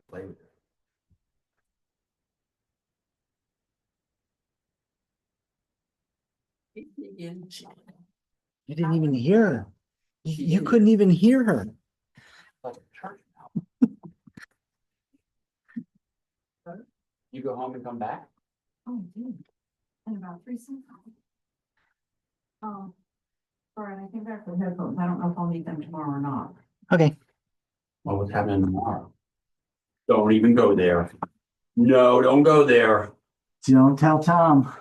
play with it. You didn't even hear her. You couldn't even hear her. You go home and come back? Oh, dude. In about 3 seconds. Oh. All right, I came back with headphones. I don't know if I'll need them tomorrow or not. Okay. Well, what's happening tomorrow? Don't even go there. No, don't go there. Don't tell Tom.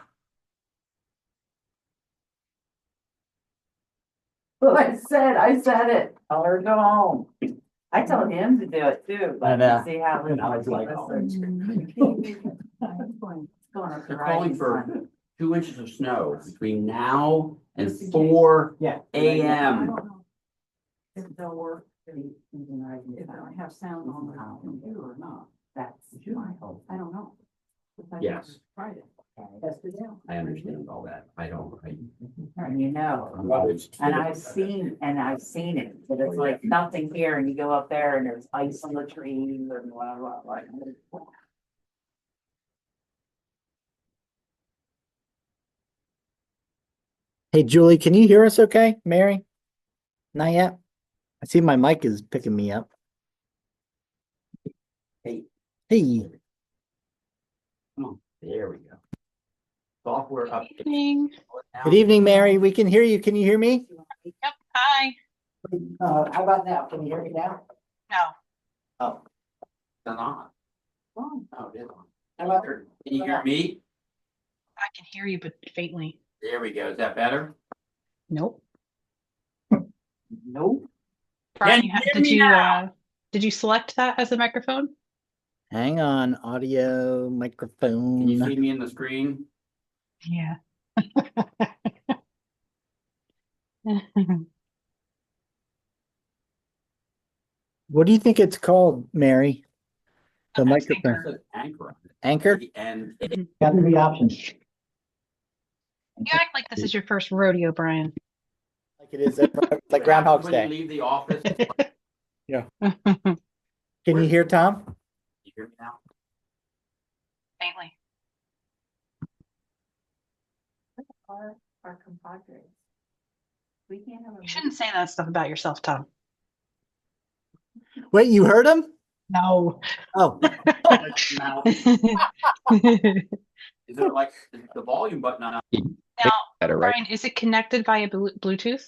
Well, I said it. Tell her to go home. I tell him to do it too, I but know. see how. And I was like, oh. It's going up the They're calling rising for sun. 2 inches of snow between now and 4 Yeah. I AM. don't know if they'll work, if they'll have sound on the computer or not. That's my hope. I don't know. Yes. Tried it. Test it out. I understand all that. I don't. And you know, and I've seen it, but it's like nothing here, and you go up there and there's ice on the trees and blah, blah, blah. Hey, Julie, can you hear us okay? Mary? Not yet? I see my mic is picking me up. Hey, Hey, come on. There we go. Software up. Evening. good evening, Mary. We can hear you. Can you hear me? Yep. Hi. How about now? Can you hear me now? No. Oh, It's on. Oh, Oh, it is on. how about Can you hear me? I can hear you, but faintly. There we go. Is that better? Nope. Nope. Brian, Can you hear me now? did you select that as a microphone? hang on. Audio, microphone. Can you see me in the screen? Yeah. What do you think it's called, Mary? The That's microphone. Anchor. It says anchor on it. Anchor? And Got 3 options. You act like this is your first rodeo, Brian. Like it is like Groundhog's when you Day. leave the office, Can you hear Tom? you hear me now? Faintly. our compadres. We can't have a. You shouldn't say that stuff about yourself, Tom. Wait, you heard him? No. Oh, Now, is it like the volume button on? Now, Better, right? Brian, is it connected via Bluetooth?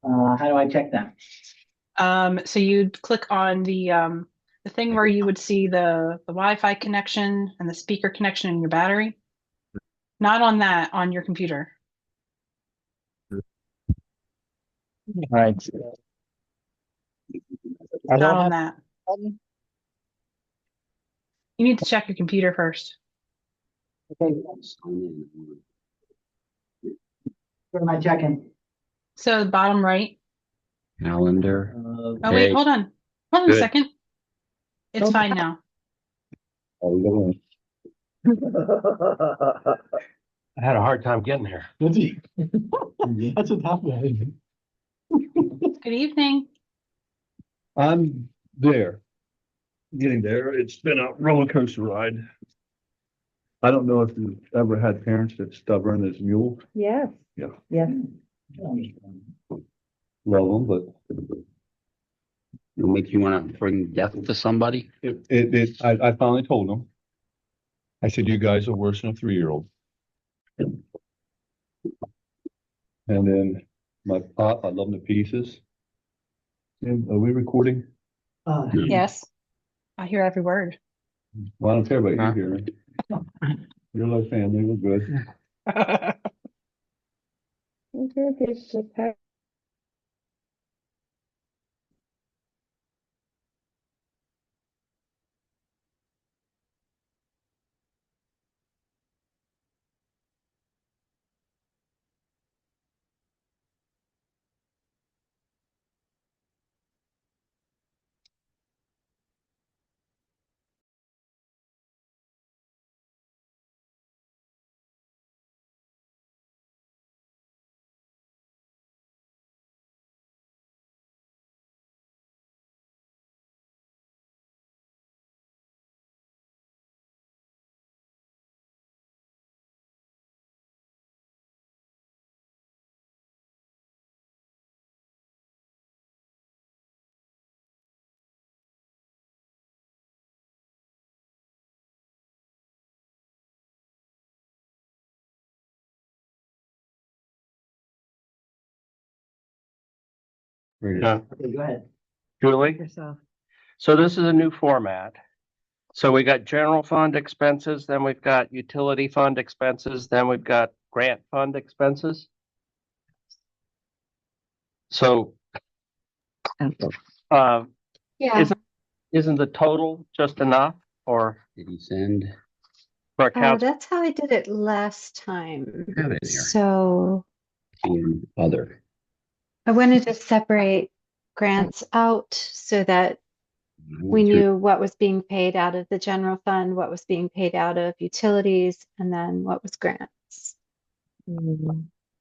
how do I check that? So you'd click on the thing where you would see the Wi-Fi connection and the speaker connection in your battery. Not on that, on your computer. All right. I Not don't on have that. button. You need to check your computer first. Okay, what am I checking? So the bottom right. Calendar. Oh wait, Hey. hold on. Hold on a Good. second. It's fine now. I had a hard time getting here. That's what happened. Good evening. I'm there, getting there. It's been a roller coaster ride. I don't know if you've ever had parents that stubborn as mules. Yes. Yeah. Yes. Love them, but It'll make you want to bring death to somebody. I finally told them. I said, you guys are worse than a 3-year-old. And then my pop, I love them to pieces. And are we recording? Yes. I hear every word. Well, I don't care about Huh? you hearing. You're like family, we're good. Yeah. Go ahead. Julie, Yourself. so this is a new format. So we got general fund expenses, then we've got utility fund expenses, then we've got grant fund expenses. So, uh, Yeah, isn't the total just enough or Did he send? for accounts? that's how I did it last time. Have it here. So In other. I wanted to separate grants out so that we knew what was being paid out of the general fund, what was being paid out of utilities, and then what was grants.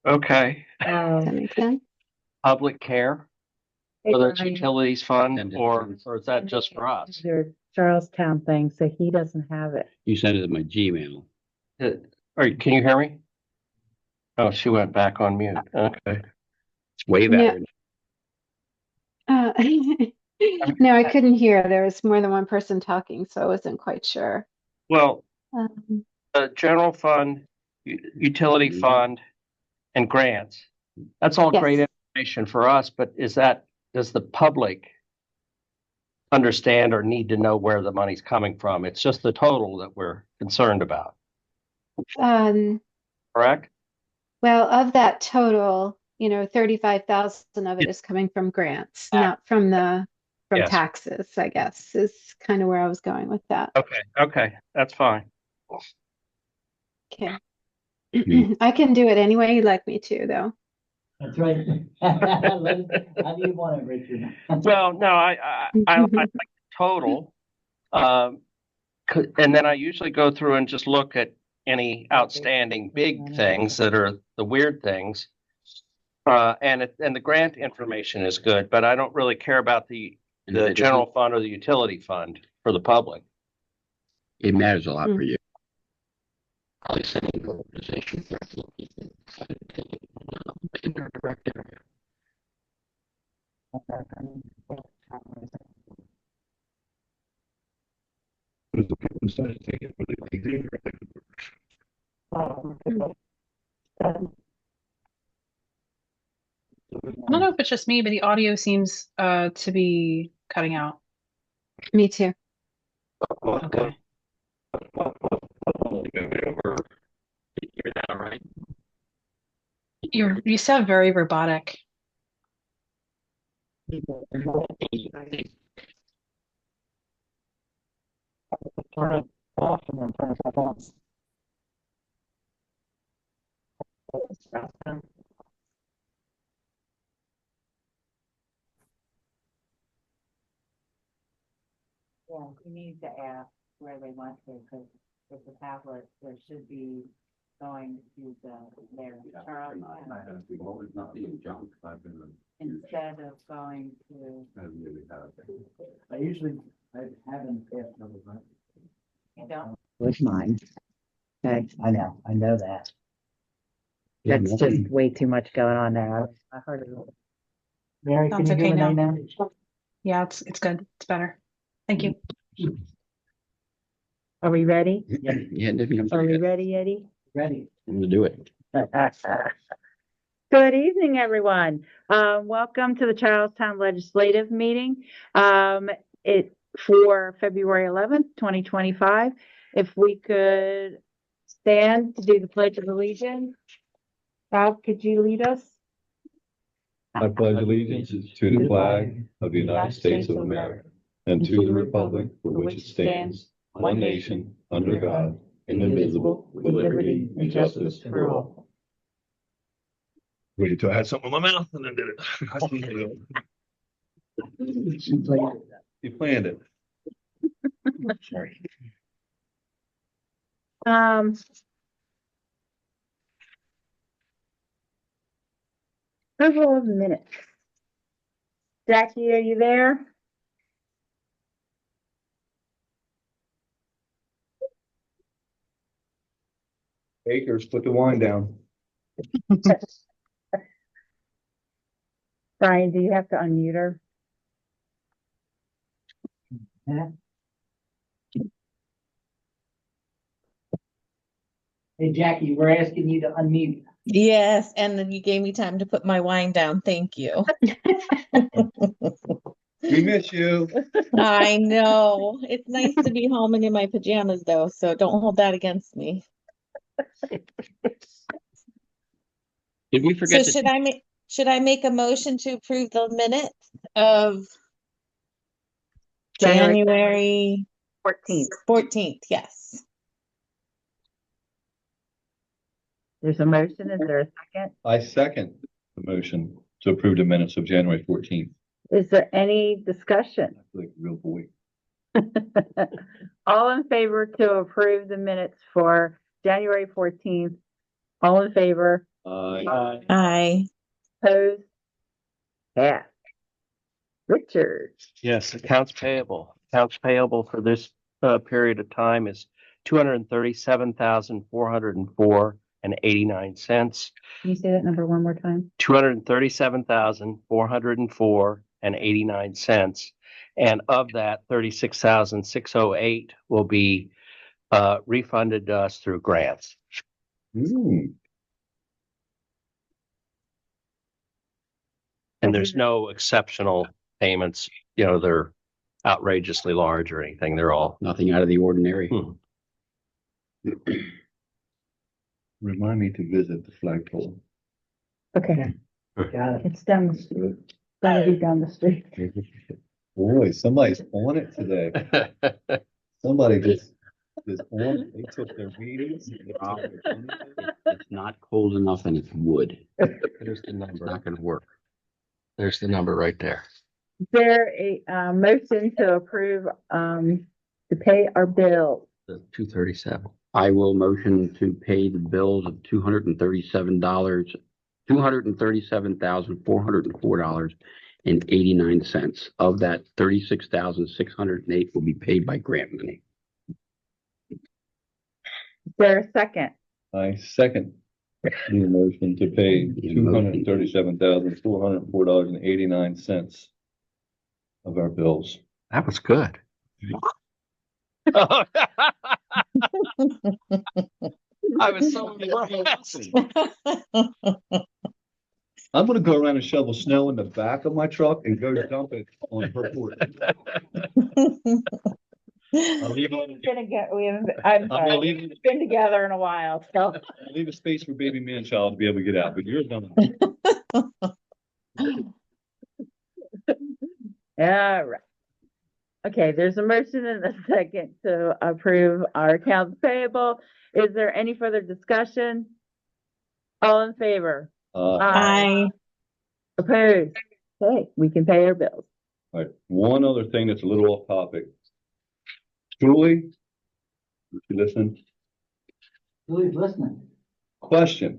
Okay, Does that make sense? public care, whether it's Brian, utilities fund Send it. or is that just for us? Your Charlestown thing, so he doesn't have it. You sent it to my Gmail. Can you hear me? Oh, she went back on mute. Okay. It's way No. better. Uh, no, I couldn't hear. There was more than one person talking, so I wasn't quite sure. Well, Um, general fund, utility Mhm. fund, and grants. That's all Yes. great information for us, but does the public understand or need to know where the money's coming from? It's just the total that we're concerned about, correct? well, of that total, 35,000 of it is coming from grants, not from Yes. taxes, I guess, is kind of where I was going with that. Okay, that's fine. Okay. Hmm. I can do it any way you'd like me to, though. That's right. How do you want it, Richard? Well, no, I like the total. And then I usually go through and just look at any outstanding big things that are the weird things. And the grant information is good, but I don't really care about the general fund or the utility fund for the public. It matters a lot Hmm. for you. Probably sending the organization for in their director. I don't know if it's just me, but the audio seems to be cutting out. Me too. Okay. You sound very robotic. Yeah, you need to ask where they want to, because with the tablet, there should be going to their Charlestown instead of going to, I usually, I haven't passed numbers, right? you don't, With mine. Okay, I know that. that's just way too much going on there. I heard it. Mary, can Sounds you okay give me now. now? Yeah, it's good. It's better. Thank you. Are we ready? Yeah, I'm Are we ready, Eddie? Ready. gonna do it. Good evening, everyone. Welcome to the Charlestown Legislative Meeting. It for February 11th, 2025. If we could stand to do the Pledge of Allegiance. Bob, could you lead us? I pledge allegiance to the flag of the United States of America and to the republic for which it stands, one nation, under God, indivisible, with liberty and justice for all. Waited till I had something in my mouth and then did it. You planned it. Sorry. Approval of minutes. Jackie, are you there? Akers, put the wine down. Brian, do you have to unmute her? Hey, Jackie, we're asking you to unmute. Yes, and then you gave me time to put my wine down. Thank you. We miss you. I know. It's nice to be home and in my pajamas though, so don't hold that against me. Did we So forget to? should I make a motion to approve the minutes of January 14th? Yes. There's a motion. Is there a second? I second the motion to approve the minutes of January 14th. Is there any discussion? I feel like a real boy. All in favor to approve the minutes for January 14th? All in favor? Aye. Opposed? Passed. Richard, Yes, accounts payable. Accounts payable for this period of time is $237,404.89. can you say that number one more time? $237,404.89. And of that, 36,608 will be refunded to us through grants. And there's no exceptional payments, they're outrageously large or anything. They're all Nothing out of the ordinary. Remind me to visit the flagpole. Okay, Got it. it's down the street. Gonna be down the street. Boy, somebody's on it today. Somebody just on it. They took their meetings. It's not cold enough and it's wood. There's the It's number. not going to work. There's the number right there. Is there a motion to approve to pay our bills? The 237. I will motion to pay the bills of $237,404.89. Of that, 36,608 will be paid by grant money. Is there a second? I second the motion to pay $237,404.89 of our bills. That was good. I was so impressed. I'm gonna go around and shovel snow in the back of my truck and go dump it on her porch. I'll leave Been together in a while, so. I'll leave a space for baby man child to be able to get out, but you're done. All right. Okay, there's a motion and a second to approve our accounts payable. Is there any further discussion? All in favor? Aye. Opposed? Okay, we can pay our bills. All right, one other thing that's a little off topic. Julie, if you listen, Julie's listening. question.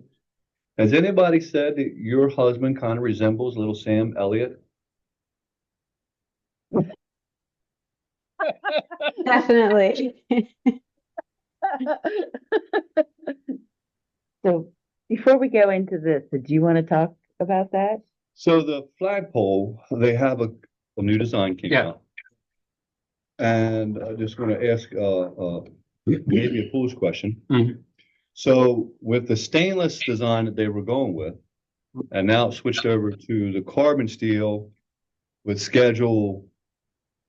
Has anybody said that your husband kind of resembles little Sam Elliott? Definitely. So before we go into this, did you want to talk about that? So the flagpole, they have a new design came out. And I just want to ask maybe a foolish question. Mhm. So with the stainless design that they were going with, and now it switched over to the carbon steel with schedule,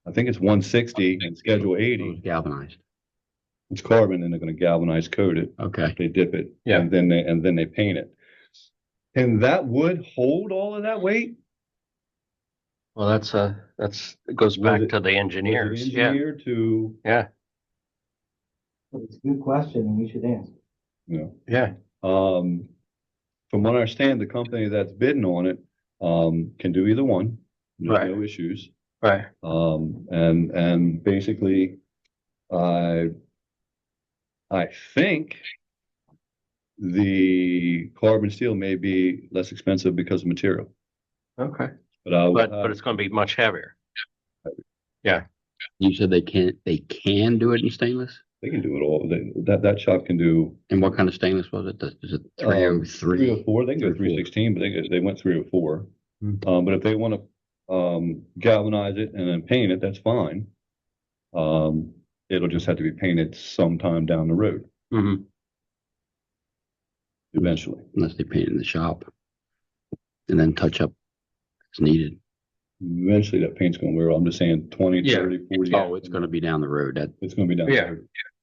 I think it's 160 and schedule 80. Galvanized. It's carbon and they're going to galvanize coat it. Okay. They dip it. Yeah. And then they paint it. Can that wood hold all of that weight? Well, it goes back Was it- to the Was engineers. it engineered to, Yeah. It's a good question and you should answer. you know, Yeah. from what I understand, the company that's bidding on it, can do either one. There's Right. no issues. Right. And basically, I think the carbon steel may be less expensive because of material, Okay. but It's going to be much heavier. You said they can do it in stainless? they can do it all. That shop can do, And what kind of stainless was it? Is it 304. 303? They can go 316, but they went 304. Mhm. But if they want to, galvanize it and then paint it, that's fine. It'll just have to be painted sometime down the road. Mm-hmm. eventually. Unless they paint in the shop. And then touch up as needed. Eventually that paint's gonna wear off. I'm just saying 20, Yeah. 30, 40. Oh, it's gonna be down the road. That It's gonna be done. Yeah.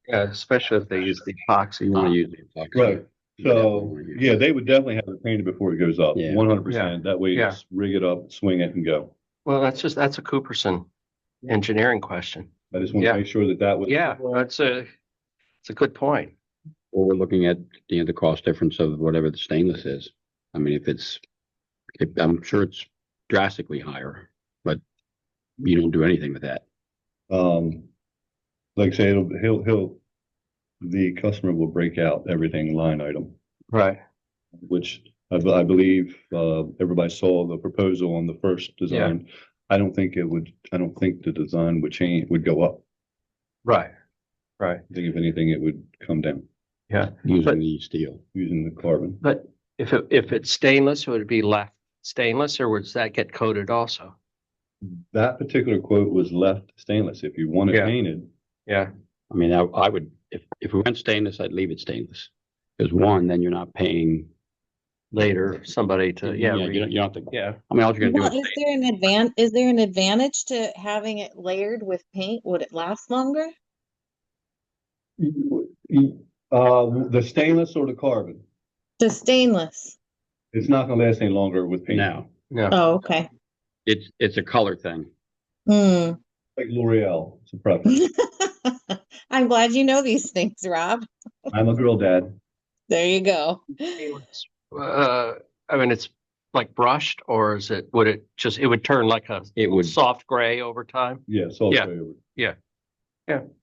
Yeah, especially if they use the epoxy. you want to use the epoxy. Right. You definitely So, wanna use yeah, it. they would definitely have it painted before it goes up, Yeah. 100%. That way you Yeah. just rig it up, swing it and go. Well, that's a Cooperson engineering question. I just want Yeah. to make sure that that was. Yeah, it's a good point. Or we're looking at, the cost difference of whatever the stainless is. I mean, I'm sure it's drastically higher, but you don't do anything with that. Like I say, the customer will break out everything line item, Right. which I believe, everybody saw the proposal on the first design. I don't think the design would go up. Right. Right. I think if anything, it would come down Yeah. Using But- the steel. using the carbon. But if it's stainless, would it be left stainless or would that get coated also? That particular quote was left stainless. If you want it Yeah. painted, Yeah. I mean, I would, if we went stainless, I'd leave it stainless. Because one, then you're not paying. Later, somebody to, You don't have to. yeah. I mean, all you're gonna Well, do is. is there an advantage to having it layered with paint? Would it last longer? the stainless or the carbon, The stainless. it's not gonna last any longer with paint. No, No. Oh, okay. it's a color thing. Hmm. Like L'Oreal, it's a preference. I'm glad you know these things, Rob. I'm a girl dad. There you go. I mean, it's like brushed or would it would turn like It would. soft gray over time? Yeah, so Yeah.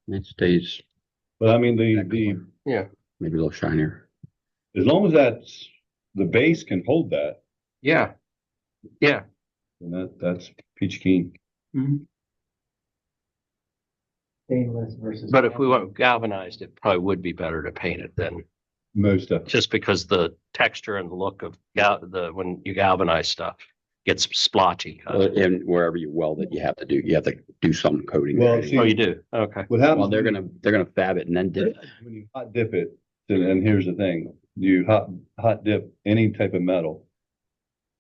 It stays but I mean, that the, color. Yeah. Maybe a little shinier. as long as the base can hold that, Yeah. Yeah. then that's peach keen. Stainless versus. But if we want galvanized, it probably would be better to paint it then, Most definitely. just because the texture and the look of when you galvanize stuff gets splotchy. And wherever you weld it, you have to do some coating. Well, there see- anyway. Oh, you do? Okay. What happens? Well, they're gonna fab it and then dip it. When you hot dip it, and here's the thing, you hot dip any type of metal,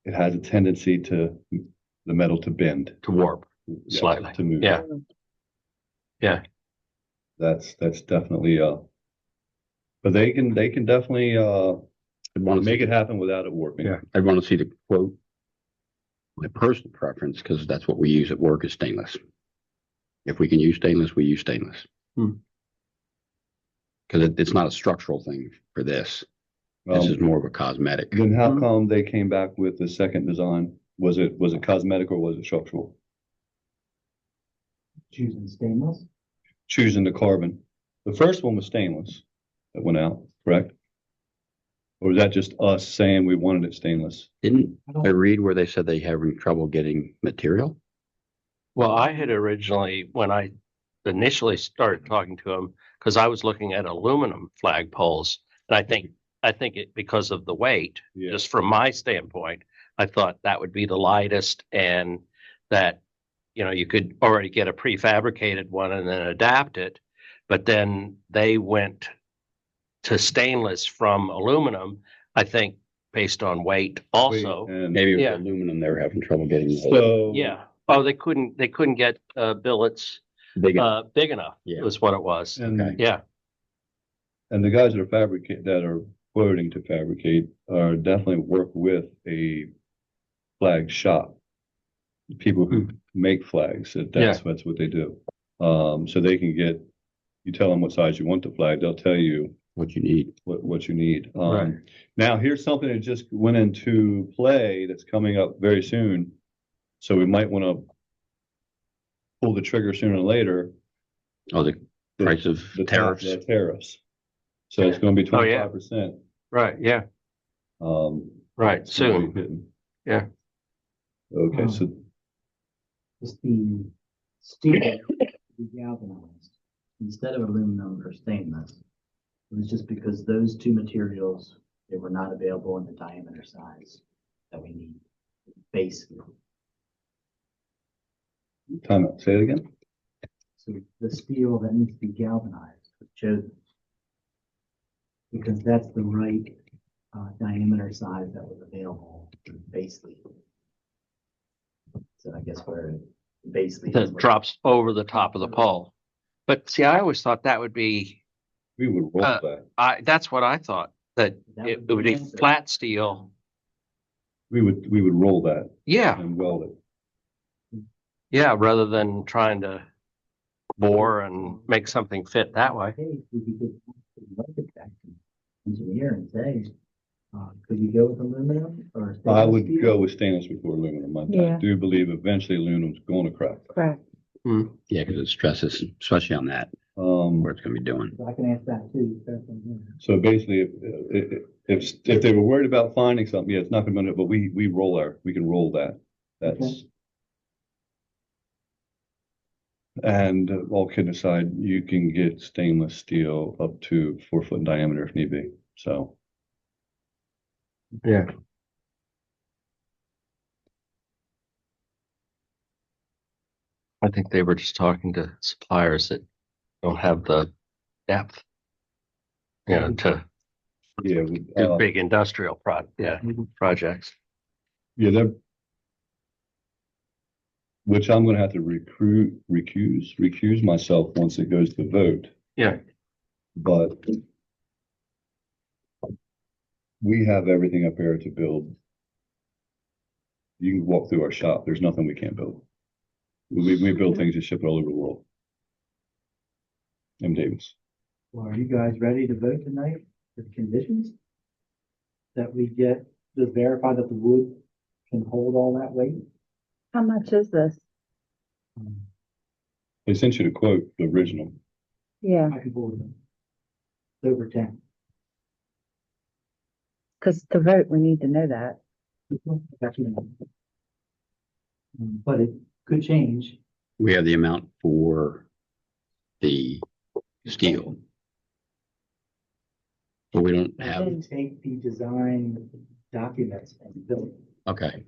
it has a tendency the metal to bend. To warp Yes, slightly. to move. Yeah. Yeah. That's definitely, but they can definitely, I'd want to make it happen without it warping. Yeah, I'd want to see the quote. My personal preference, because that's what we use at work, is stainless. If we can use stainless, we use stainless. Hmm. Because it's not a structural thing for this. This is more of a cosmetic. Then how come they came back with the second design? Was it cosmetic or was it structural? Choosing stainless. Choosing the carbon. The first one was stainless that went out, correct? Or was that just us saying we wanted it stainless? Didn't I read where they said they having trouble getting material? Well, I had originally, when I initially started talking to him, because I was looking at aluminum flagpoles, and I think it because of the weight, Yeah. just from my standpoint, I thought that would be the lightest and that, you could already get a prefabricated one and then adapt it. But then they went to stainless from aluminum, I think based on weight also. And Maybe with Yeah. aluminum, they were having trouble getting so. Yeah. Oh, they couldn't get billets big. big enough. Yeah. Was what it was. And, Okay. Yeah. and the guys that are quoting to fabricate are definitely work with a flag shop. People who make flags, that's what they do. So they can you tell them what size you want the flag, they'll tell you What you need. what you need. Right. Now here's something that just went into play that's coming up very soon. So we might want to pull the trigger sooner or later. Oh, the price of The tariffs. The tariffs. So it's going to be Oh, yeah. 25%. Right. Yeah. Right. It's gonna be Soon. hitting. Yeah. Okay, so Just the steel to be galvanized instead of aluminum or stainless. It was just because those two materials, they were not available in the diameter size that we need. Basically, time out. Say it again. so the steel that needs to be galvanized was chosen because that's the right diameter size that was available basically. So I guess where basically That drops over the top of the pole. But see, I always thought that would be, We would roll Uh, that. that's what I thought, that That it would would be be nicer. flat steel. We would roll that Yeah, and weld it. yeah, rather than trying to bore and make something fit that way. Hey, we could get an architect and engineer and say, could you go with aluminum or? I stainless would steel? go with stainless before aluminum. I Yeah. do believe eventually aluminum's going to crack. Correct. Yeah, because it stresses, especially on that, where it's gonna be doing. So I can ask that too. So basically, if they were worried about finding something, yeah, it's not gonna be, but we can roll that. That's. Okay. And all kidding aside, you can get stainless steel up to 4 foot in diameter if need be, so. Yeah. I think they were just talking to suppliers that don't have the depth, you know, to Yeah. do big industrial projects. Yeah, they're. Which I'm gonna have to recuse myself once it goes to vote, Yeah. but. We have everything up there to build. You can walk through our shop, there's nothing we can't build. We build things and ship it all over the world. M. Davis. Well, are you guys ready to vote tonight for the conditions? That we get to verify that the wood can hold all that weight? How much is this? They sent you the quote, the original. Yeah, I can forward them. It's over 10. because to vote, we need to know that. But it could change. We have the amount for the steel. But we don't I have, didn't take the design documents and build it, okay,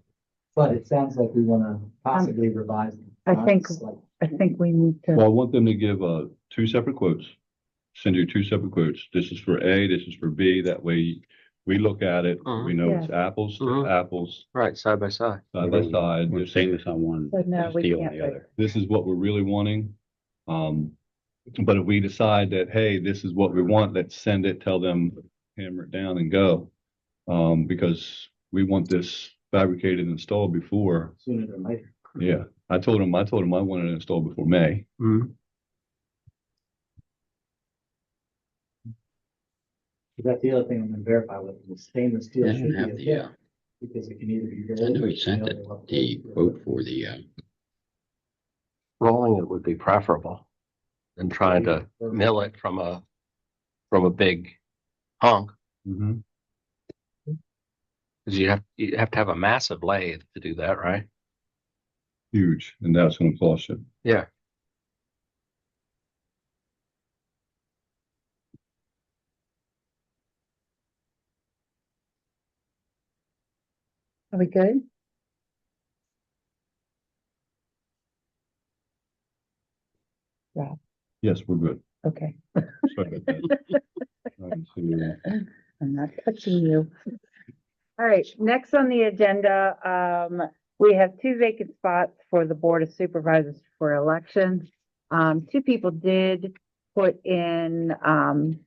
but it sounds like we wanna possibly revise them. I think- Like, I think we need to, Well, I want them to give, 2 separate quotes. Send you 2 separate quotes. This is for A, this is for B. That way we look at it, we know it's apples to Mhm. apples, Right, side by side. side by side. we're stainless on one, So no, we steel on can't the other. This is what we're really wanting. But if we decide that, hey, this is what we want, let's send it, tell them, hammer it down and go. Because we want this fabricated and installed before. sooner than later. Yeah, I told him I wanted it installed before May. That's the other thing I'm gonna verify with, the stainless steel Yeah, I should be have okay, the, because it can either be. I know he sent it, the quote for the, Rolling it would be preferable than trying to mill it from a big hunk. Mhm. Because you have to have a massive lathe to do that, right? Huge, and that's gonna cost you. Yeah. are we good? Yes, we're good. Okay. Sorry about that. All right, so, I'm not touching you. All right, next on the agenda, we have 2 vacant spots for the Board of Supervisors for election. 2 people did put in, and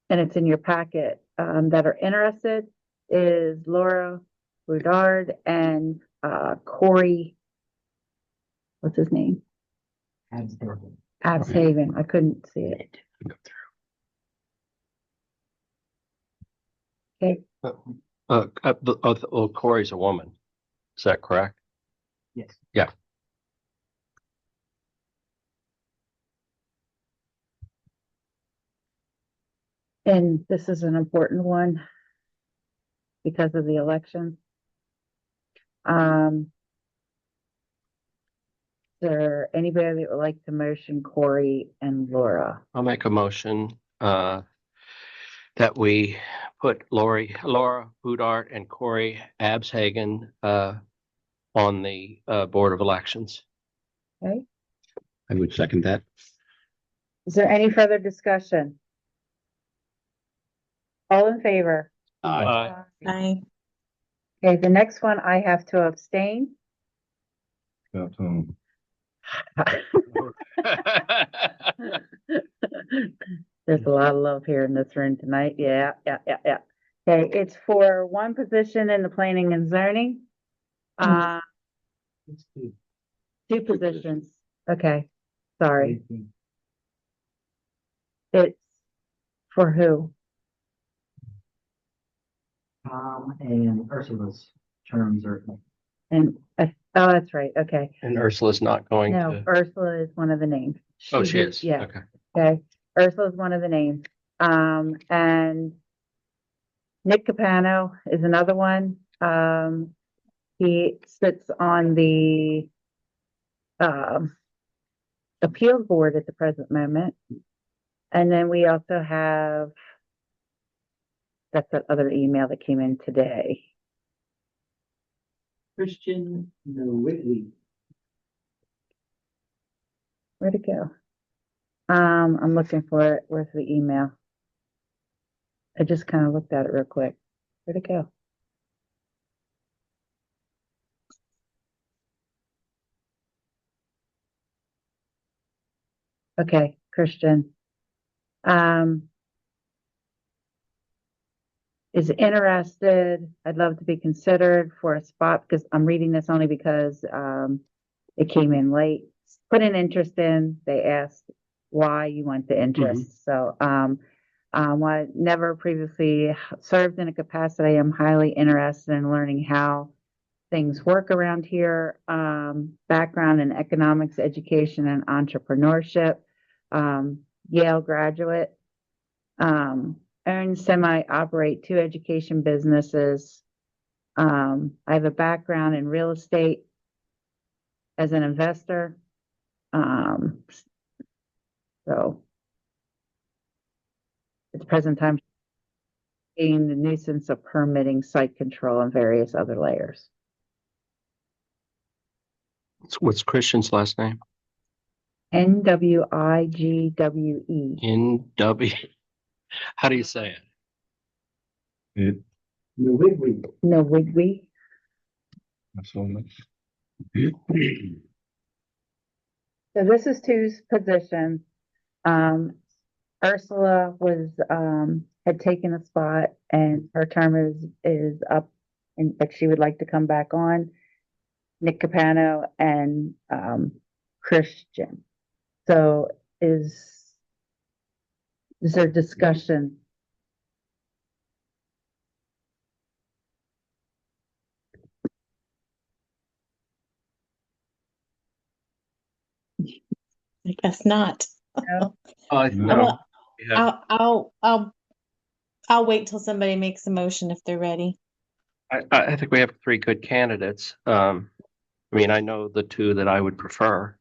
it's in your packet, that are interested, is Laura Boudard and, Corey, what's his name? Abshaven. I couldn't see it. Okay, Corey's a woman. Is that correct? Yes. Yeah. and this is an important one because of the election. Is there anybody that would like to motion Corey and Laura? I'll make a motion that we put Laura Boudart and Corey Abshagen on the Board of Elections. Okay, I would second that. is there any further discussion? All in favor? Aye. Aye. Okay, the next one I have to abstain. Got, There's a lot of love here in this room tonight. Yeah. Okay, it's for one position in the planning and zoning. It's two. Two positions. Okay, sorry. It's for who? Tom and Ursula's terms are, And, oh, that's right. Okay. And Ursula's not going No, to. Ursula is one of the names. Oh, she is. Yeah. Okay. Okay, Ursula is one of the names. And Nick Capano is another one. He sits on the appeals board at the present moment. And then we also have, that's that other email that came in today. Christian Nowickley. Where'd it go? I'm looking for it. Where's the email? I just kind of looked at it real quick. Where'd it go? Okay, Christian. Is interested. I'd love to be considered for a spot because I'm reading this only because it came in late. Put an interest in. They asked why you want the interest. So I never previously served in a capacity. I'm highly interested in learning how things work around here. Background in economics, education, and entrepreneurship. Yale graduate. Earn semi-operate 2 education businesses. I have a background in real estate as an investor. So at the present time, being the nuisance of permitting, site control, and various other layers. What's Christian's last name? Nwigwe. NW. How do you say it? it, Nowickley. Nwigwe. that's all much. So this is 2's position. Ursula was had taken a spot and her term is up and but she would like to come back on. Nick Capano and Christian. So is there discussion? I guess not. No? No. Yeah. I'll wait till somebody makes a motion if they're ready. I think we have 3 good candidates. I mean, I know the 2 that I would prefer,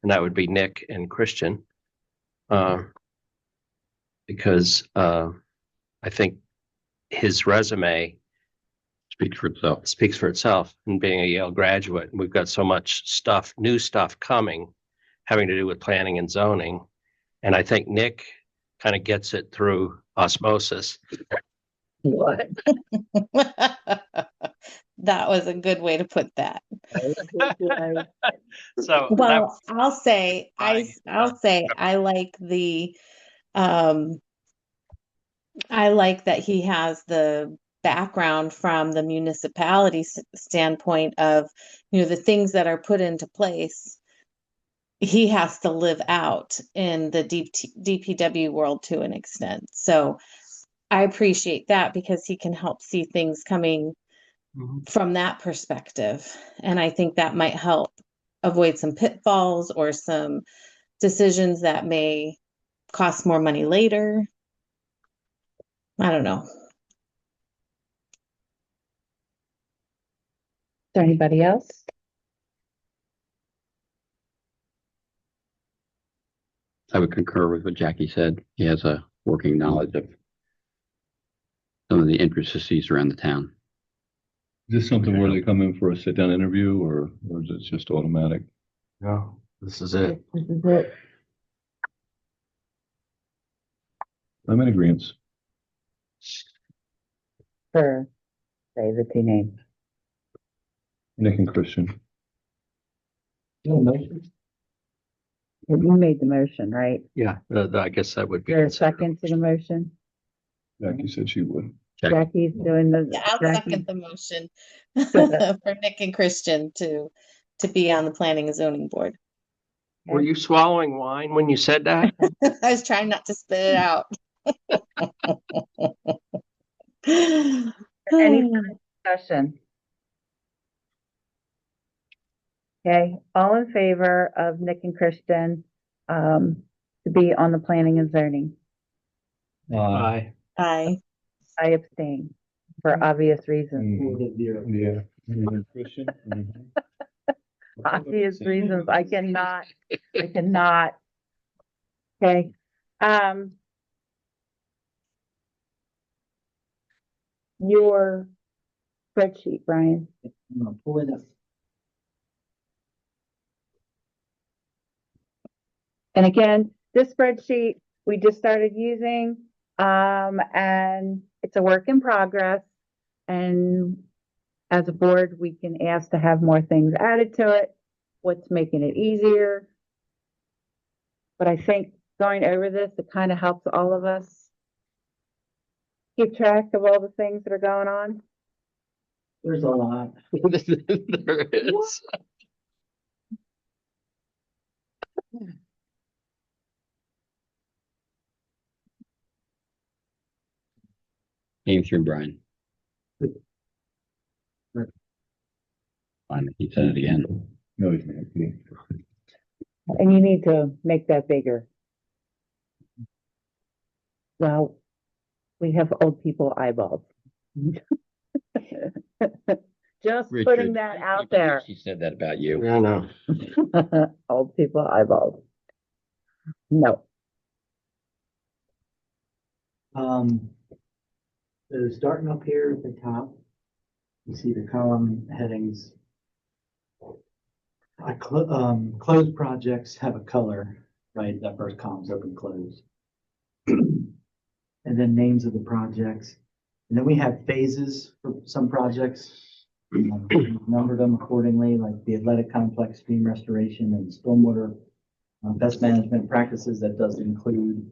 and that would be Nick and Christian. Because I think his resume Speaks for itself. speaks for itself. And being a Yale graduate, we've got so much stuff, new stuff coming, having to do with planning and zoning. And I think Nick kind of gets it through osmosis. What? That was a good way to put that. So Well, I'll say my, I like the I like that he has the background from the municipality standpoint of, the things that are put into place. He has to live out in the DPW world to an extent. So I appreciate that because he can help see things coming from that perspective. And I think that might help avoid some pitfalls or some decisions that may cost more money later. I don't know. Is there anybody else? I would concur with what Jackie said. He has a working knowledge of some of the intricacies around the town. Is this something where they come in for a sit-down interview or is it just automatic? No, this is it. This is it. I'm in agreement. for, say the two names. Nick and Christian. No motion? You made the motion, right? Yeah, I guess that would be. Is there a considered. second to the motion? Jackie said she would. Check. Jackie's doing the. Yeah, I'll Jackie- second the motion for Nick and Christian to be on the planning and zoning board. Were you swallowing wine when you said that? I was trying not to spit it out. Any further discussion? Okay, all in favor of Nick and Christian, to be on the planning and zoning? Aye. Aye. I abstain for obvious reasons. 4-0. Yeah. Nick and Christian. Obvious reasons, I cannot. Okay, your spreadsheet, Brian. I'm gonna pull it up. And again, this spreadsheet, we just started using, and it's a work in progress. And as a board, we can ask to have more things added to it, what's making it easier. But I think going over this, it kind of helps all of us keep track of all the things that are going on. There's a lot. There is. Came through, Brian. Fine, he said it again. No, he's not. And you need to make that bigger. Well, we have old people eyeballs. Just putting Richard, that out there. She said that about you. I know. Old people eyeballs. No. So starting up here at the top, you see the column headings. Closed projects have a color, right? That first column's open, closed. And then names of the projects. And then we have phases for some projects. Numbered them accordingly, like the athletic complex, stream restoration, and stormwater best management practices. That does include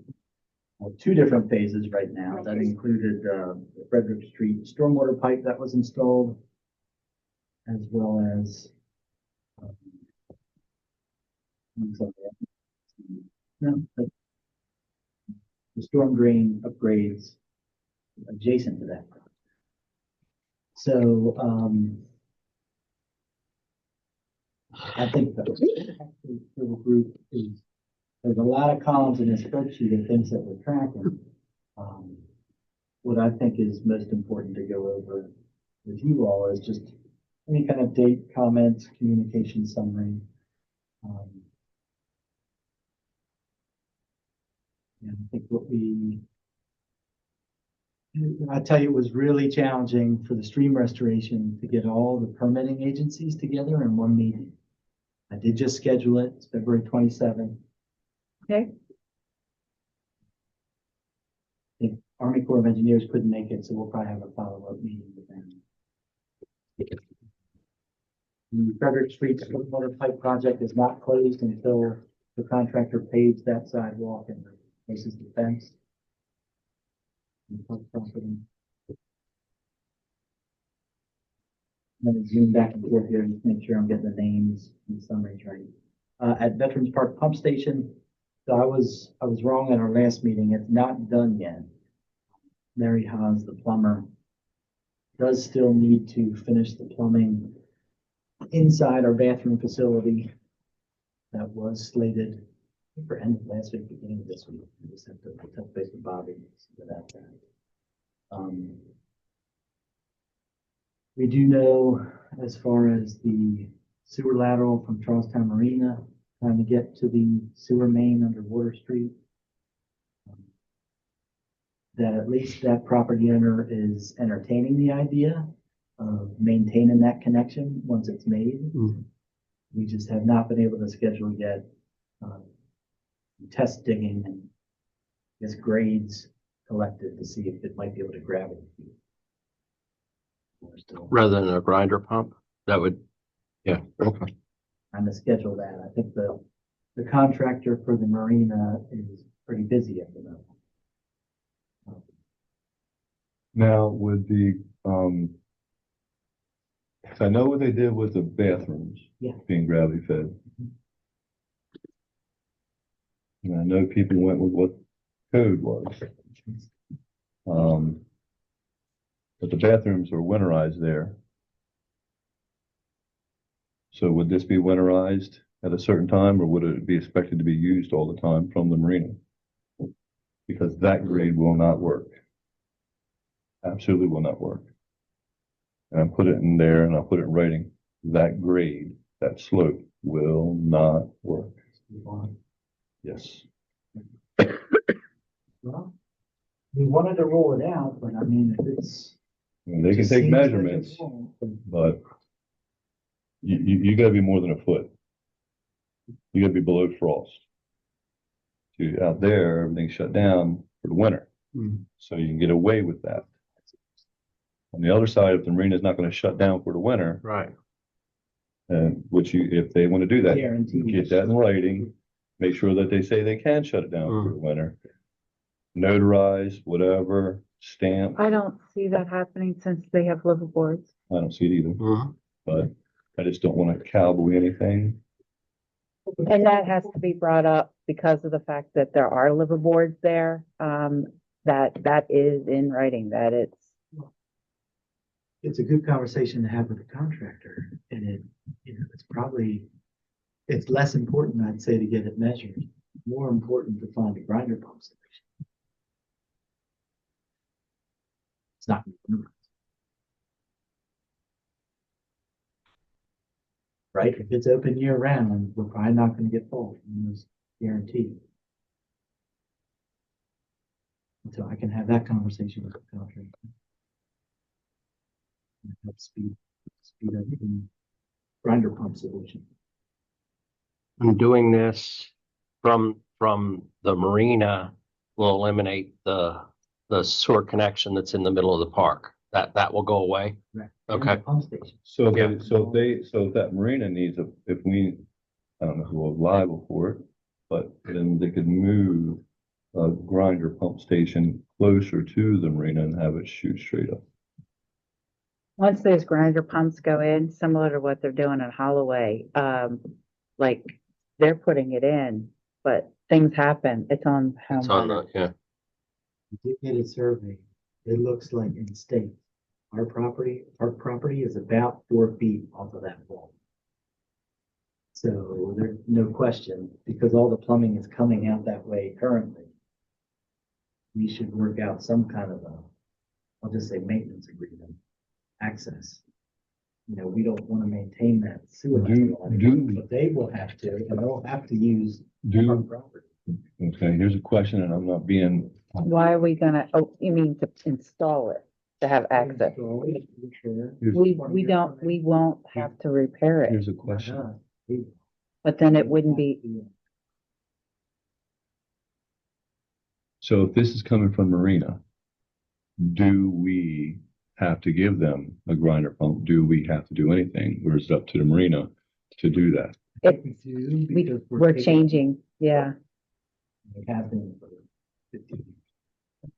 two different phases right now. That included the Frederick Street stormwater pipe that was installed, as well as the storm drain upgrades adjacent to that. So I think the group is, there's a lot of columns in this spreadsheet of things that we're tracking. What I think is most important to go over with you all is just any kind of date, comments, communication summary. And I think I tell you, it was really challenging for the stream restoration to get all the permitting agencies together in one meeting. I did just schedule it. It's February 27th. Okay. I think Army Corps of Engineers couldn't make it, so we'll probably have a follow-up meeting with them. The Frederick Street stormwater pipe project is not closed until the contractor paves that sidewalk and replaces the fence. Let me zoom back and forth here and just make sure I'm getting the names and summaries right. At Veterans Park Pump Station, so I was wrong at our last meeting. It's not done yet. Mary Haas, the plumber, does still need to finish the plumbing inside our bathroom facility. That was slated for end of last week, beginning of this week. We just have to touch base with Bobby for that. We do know, as far as the sewer lateral from Charlestown Marina, trying to get to the sewer main under Water Street, that at least that property owner is entertaining the idea of maintaining that connection once it's made. We just have not been able to schedule yet test digging and I guess grades collected to see if it might be able to grab it. We're still rather than a grinder pump. That would, yeah, okay. trying to schedule that. I think the contractor for the marina is pretty busy at the moment. Now with the, 'cause I know what they did with the bathrooms. Yeah. Being gravity fed. And I know people went with what code was. But the bathrooms are winterized there. So would this be winterized at a certain time, or would it be expected to be used all the time from the marina? Because that grade will not work. Absolutely will not work. And I put it in there and I'll put it in writing. That grade, that slope will not work. Yes. Well, we wanted to roll it out, but I mean, if it's. And they can just take seems like measurements, it's wrong. but you gotta be more than a foot. You gotta be below frost. Out there, everything's shut down for the winter. So you can get away with that. On the other side, if the marina is not going to shut down for the winter, Right. and if they want to do that, Guaranteed. get that in writing, make sure that they say they can shut it down for the winter. Notarize, whatever, stamp. I don't see that happening since they have liveaboards. I don't see it either, but I just don't want to cowboy anything. And that has to be brought up because of the fact that there are liveaboards there. That is in writing, that It's a good conversation to have with the contractor, and it's less important, I'd say, to get it measured. More important to find a grinder pump solution. It's not. Right, if it's open year round, we're probably not gonna get full, it's guaranteed. So I can have that conversation with the contractor. Help speed up the grinder pump solution. And doing this from the marina will eliminate the sewer connection that's in the middle of the park. That will go away. Right. Okay. And the pump station. So Yeah. if that marina needs I don't know who will liable for it, but then they could move a grinder pump station closer to the marina and have it shoot straight up. once those grinder pumps go in, similar to what they're doing at Holloway, like they're putting it in, but things happen. It's on how It's on much. the, yeah. We did get a survey. It looks like in state, our property is about 4 feet off of that wall. So there's no question, because all the plumbing is coming out that way currently. We should work out some kind of I'll just say maintenance agreement, access. You know, we don't want to maintain that sewer line, but they will have to, and they'll have to use our property. Okay, here's a question, and I'm not being, Why are we gonna, oh, you mean to install it, to have access? We won't have to repair it, here's a question. but then it wouldn't be, So if this is coming from Marina, do we have to give them a grinder pump? Do we have to do anything? Or is it up to the Marina to do that? we're changing, yeah. We have been for 15 years.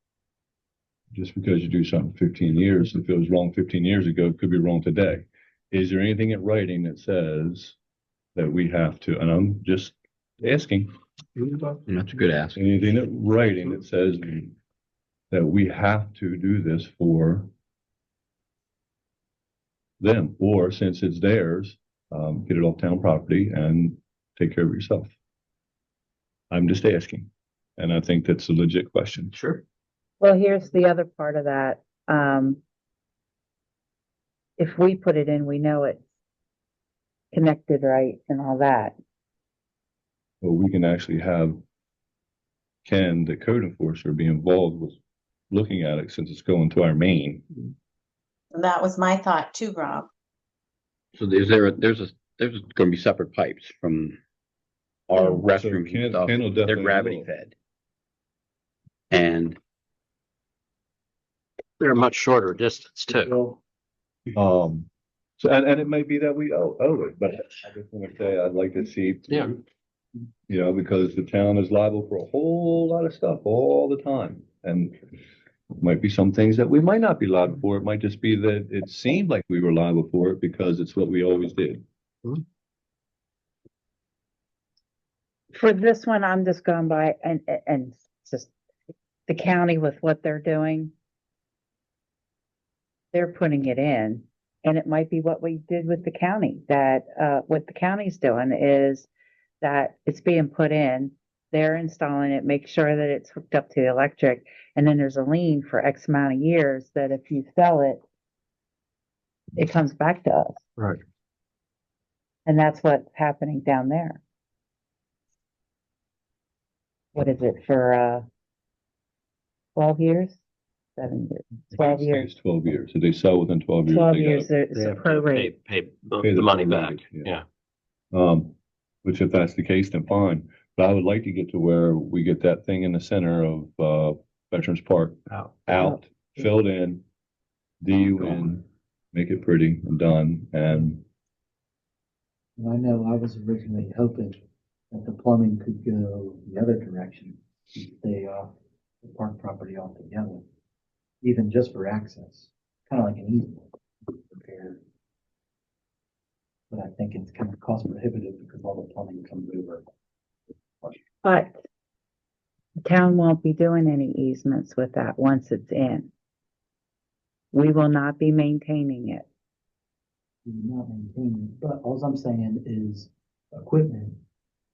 Just because you do something 15 years, if it was wrong 15 years ago, it could be wrong today. Is there anything in writing that says that we have to, and I'm just asking. That's a good ask. Anything in writing that says that we have to do this for them, or since it's theirs, get it off town property and take care of it yourself. I'm just asking, and I think that's a legit question. Sure. Well, here's the other part of that. If we put it in, we know it's connected right and all that. Well, we can actually have Ken, the code enforcer, be involved with looking at it since it's going to our main. That was my thought too, Rob. So there's going to be separate pipes from our So restrooms Ken- and stuff. Ken will They're definitely gravity know. fed. And They're a much shorter distance too. So, and it may be that we owe it, but I just want to say, I'd like to see it Yeah. through. You know, because the town is liable for a whole lot of stuff all the time. And might be some things that we might not be liable for. It might just be that it seemed like we were liable for it because it's what we always did. For this one, I'm just going by and just the county with what they're doing. They're putting it in, and it might be what we did with the county, that, what the county's doing is that it's being put in, they're installing it, make sure that it's hooked up to the electric, and then there's a lien for X amount of years that if you sell it, it comes back to us. Right. And that's what's happening down there. What is it for, 12 years? 7 years, 12 years, It's 12 years. If they sell within 12 years. 12 they years, gotta it's a prorate. Pay pay the money prorate, back. Yeah. Which if that's the case, then fine. But I would like to get to where we get that thing in the center of, Veterans Park out, filled in, DU in, make it pretty and done. And And I know I was originally hoping that the plumbing could go the other direction, stay off the park property altogether, even just for access, kind of like an easement repair. But I think it's kind of cost prohibitive because all the plumbing comes over. But the town won't be doing any easements with that once it's in. We will not be maintaining it. We do not maintain it, but all I'm saying is equipment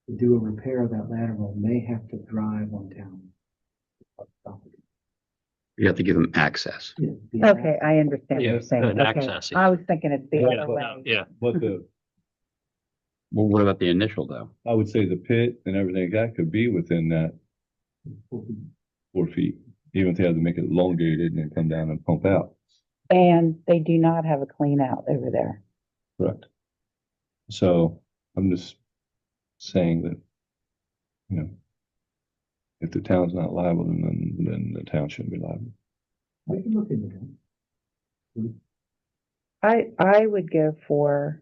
to do a repair of that lateral may have to drive on town property. You have to give them access. Yeah, be Okay, I understand what Yeah, you're saying. and Okay, accessing. I was thinking it's the Yeah, other way. Yeah. but Well, what about the initial though? I would say the pit and everything that could be within that 4 feet, even if they had to make it elongated and then come down and pump out. And they do not have a clean out over there. Correct. So I'm just saying that, you know, if the town's not liable, then the town shouldn't be liable. We can look into that. I would go for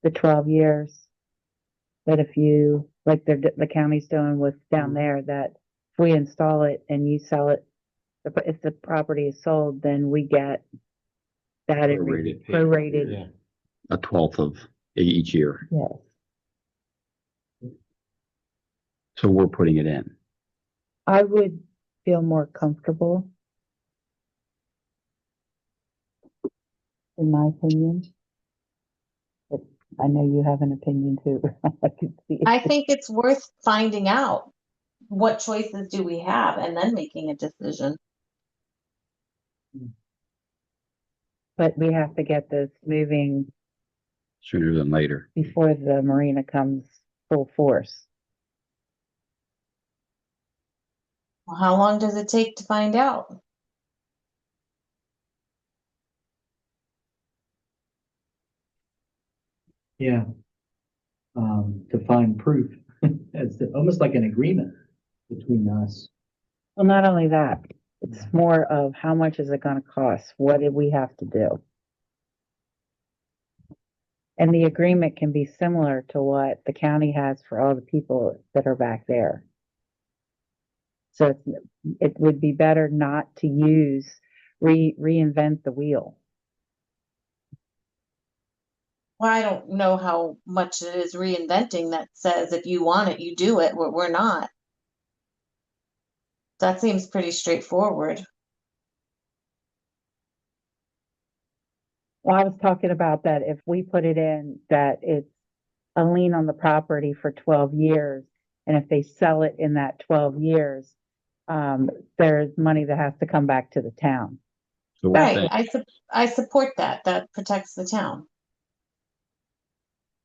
the 12 years. That if you, like the county's doing with down there, that if we install it and you sell it, if the property is sold, then we get that Prorated. prorated. Yeah. A 12th of each year. Yes. So we're putting it in. I would feel more comfortable, in my opinion. But I know you have an opinion too. I can see it. I think it's worth finding out what choices do we have and then making a decision. But we have to get this moving Sooner than later. before the marina comes full force. Well, how long does it take to find out? Yeah. To find proof, it's almost like an agreement between us. Well, not only that, it's more of how much is it gonna cost? What did we have to do? And the agreement can be similar to what the county has for all the people that are back there. So it would be better not to reinvent the wheel. Well, I don't know how much it is reinventing that says if you want it, you do it. We're not. That seems pretty straightforward. Well, I was talking about that if we put it in, that it's a lien on the property for 12 years. And if they sell it in that 12 years, there's money that has to come back to the town. So we're Right. saying, I support that. That protects the town.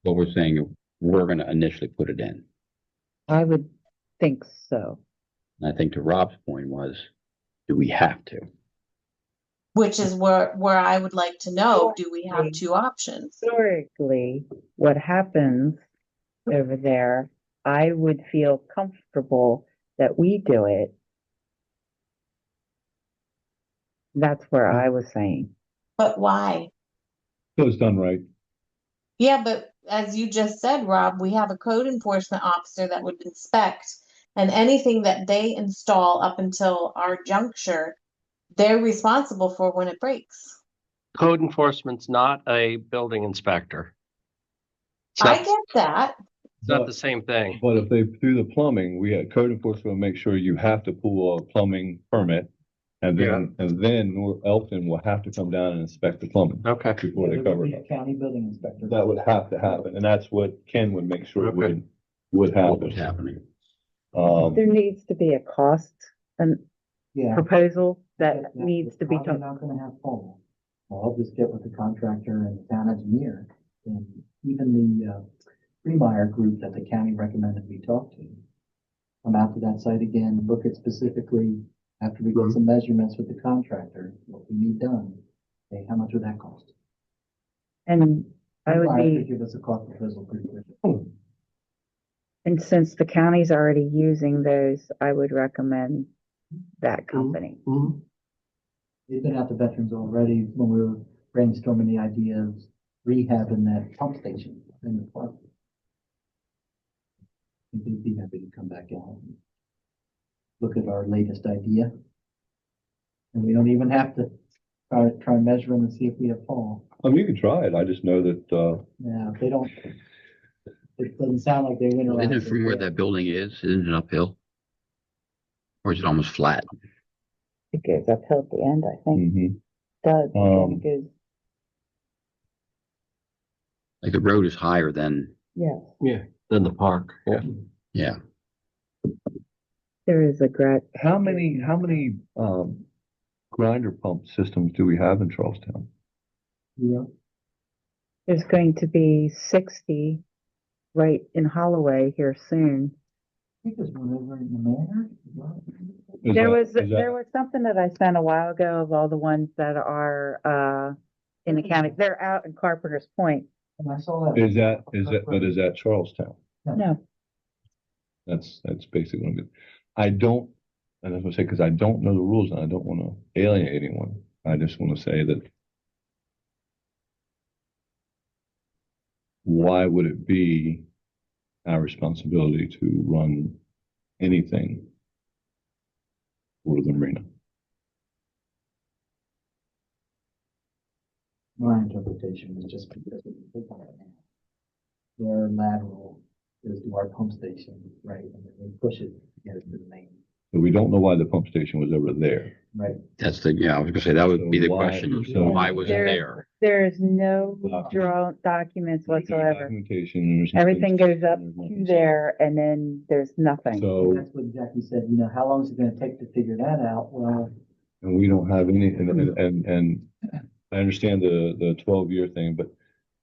what we're saying, we're going to initially put it in. I would think so. And I think to Rob's point was, do we have to? Which is where I would like to know, do we have two options? Historically, what happens over there, I would feel comfortable that we do it. That's where I was saying. But why? So it's done right. Yeah, but as you just said, Rob, we have a code enforcement officer that would inspect, and anything that they install up until our juncture, they're responsible for when it breaks. Code enforcement's not a building inspector. It's I not, get that. it's not the same thing. But if they do the plumbing, we had code enforcement will make sure you have to pull a plumbing permit. And then North Elton will have to come down and inspect the plumbing. Okay. Before they There would cover be it. a county building inspector. That would have to happen, and that's what Ken would make sure Okay. would What happen. was happening? There needs to be a cost and Yeah. proposal that That's needs to be probably done. not gonna have fall. I'll just get with the contractor and the town engineer, and even the, Fremeyer group that the county recommended we talk to. Come out to that site again, look at specifically, after we get some measurements with the contractor, what we need done. Okay, how much would that cost? And I would Fremeyer be, could give us a cost proposal pretty quick. and since the county's already using those, I would recommend that company. They've been out to veterans already when we were brainstorming the idea of rehabbing that pump station in the park. I think they'd be happy to come back out and look at our latest idea. And we don't even have to try and measure them and see if we have fall. I mean, you can try it, I just know that, Yeah, if they don't, it doesn't sound like they went Well, around. isn't it from where that building is? Isn't it uphill? Or is it almost flat? It goes uphill at the end, I think. mhm. Does. Um, It goes, Like the road is higher than, yes. Then the park, yeah. yeah. There is a How many, grinder pump systems do we have in Charlestown? Yeah. There's going to be 60 right in Holloway here soon. I think there's one over in the manor. There was something that I sent a while ago of all the ones that are in the county. They're out in Carpenter's Point. And I saw that. Is that Charlestown? No, That's basically what I'm doing. I don't, and I was gonna say, because I don't know the rules and I don't want to alienate anyone. I just want to say that why would it be our responsibility to run anything for the marina? My interpretation was just because we think on it now. Their lateral goes to our pump station, right, and then we push it to get it to the main, So we don't know why the pump station was over there. right? That's I was gonna say, that would be the So why- question. so- Why was it there? there's no draw documents whatsoever. Documentation. there's Everything nothing- goes up there's to nothing. there and then there's nothing. So, That's what Jackie said, how long is it gonna take to figure that out? Well, and we don't have any, and I understand the 12-year thing, but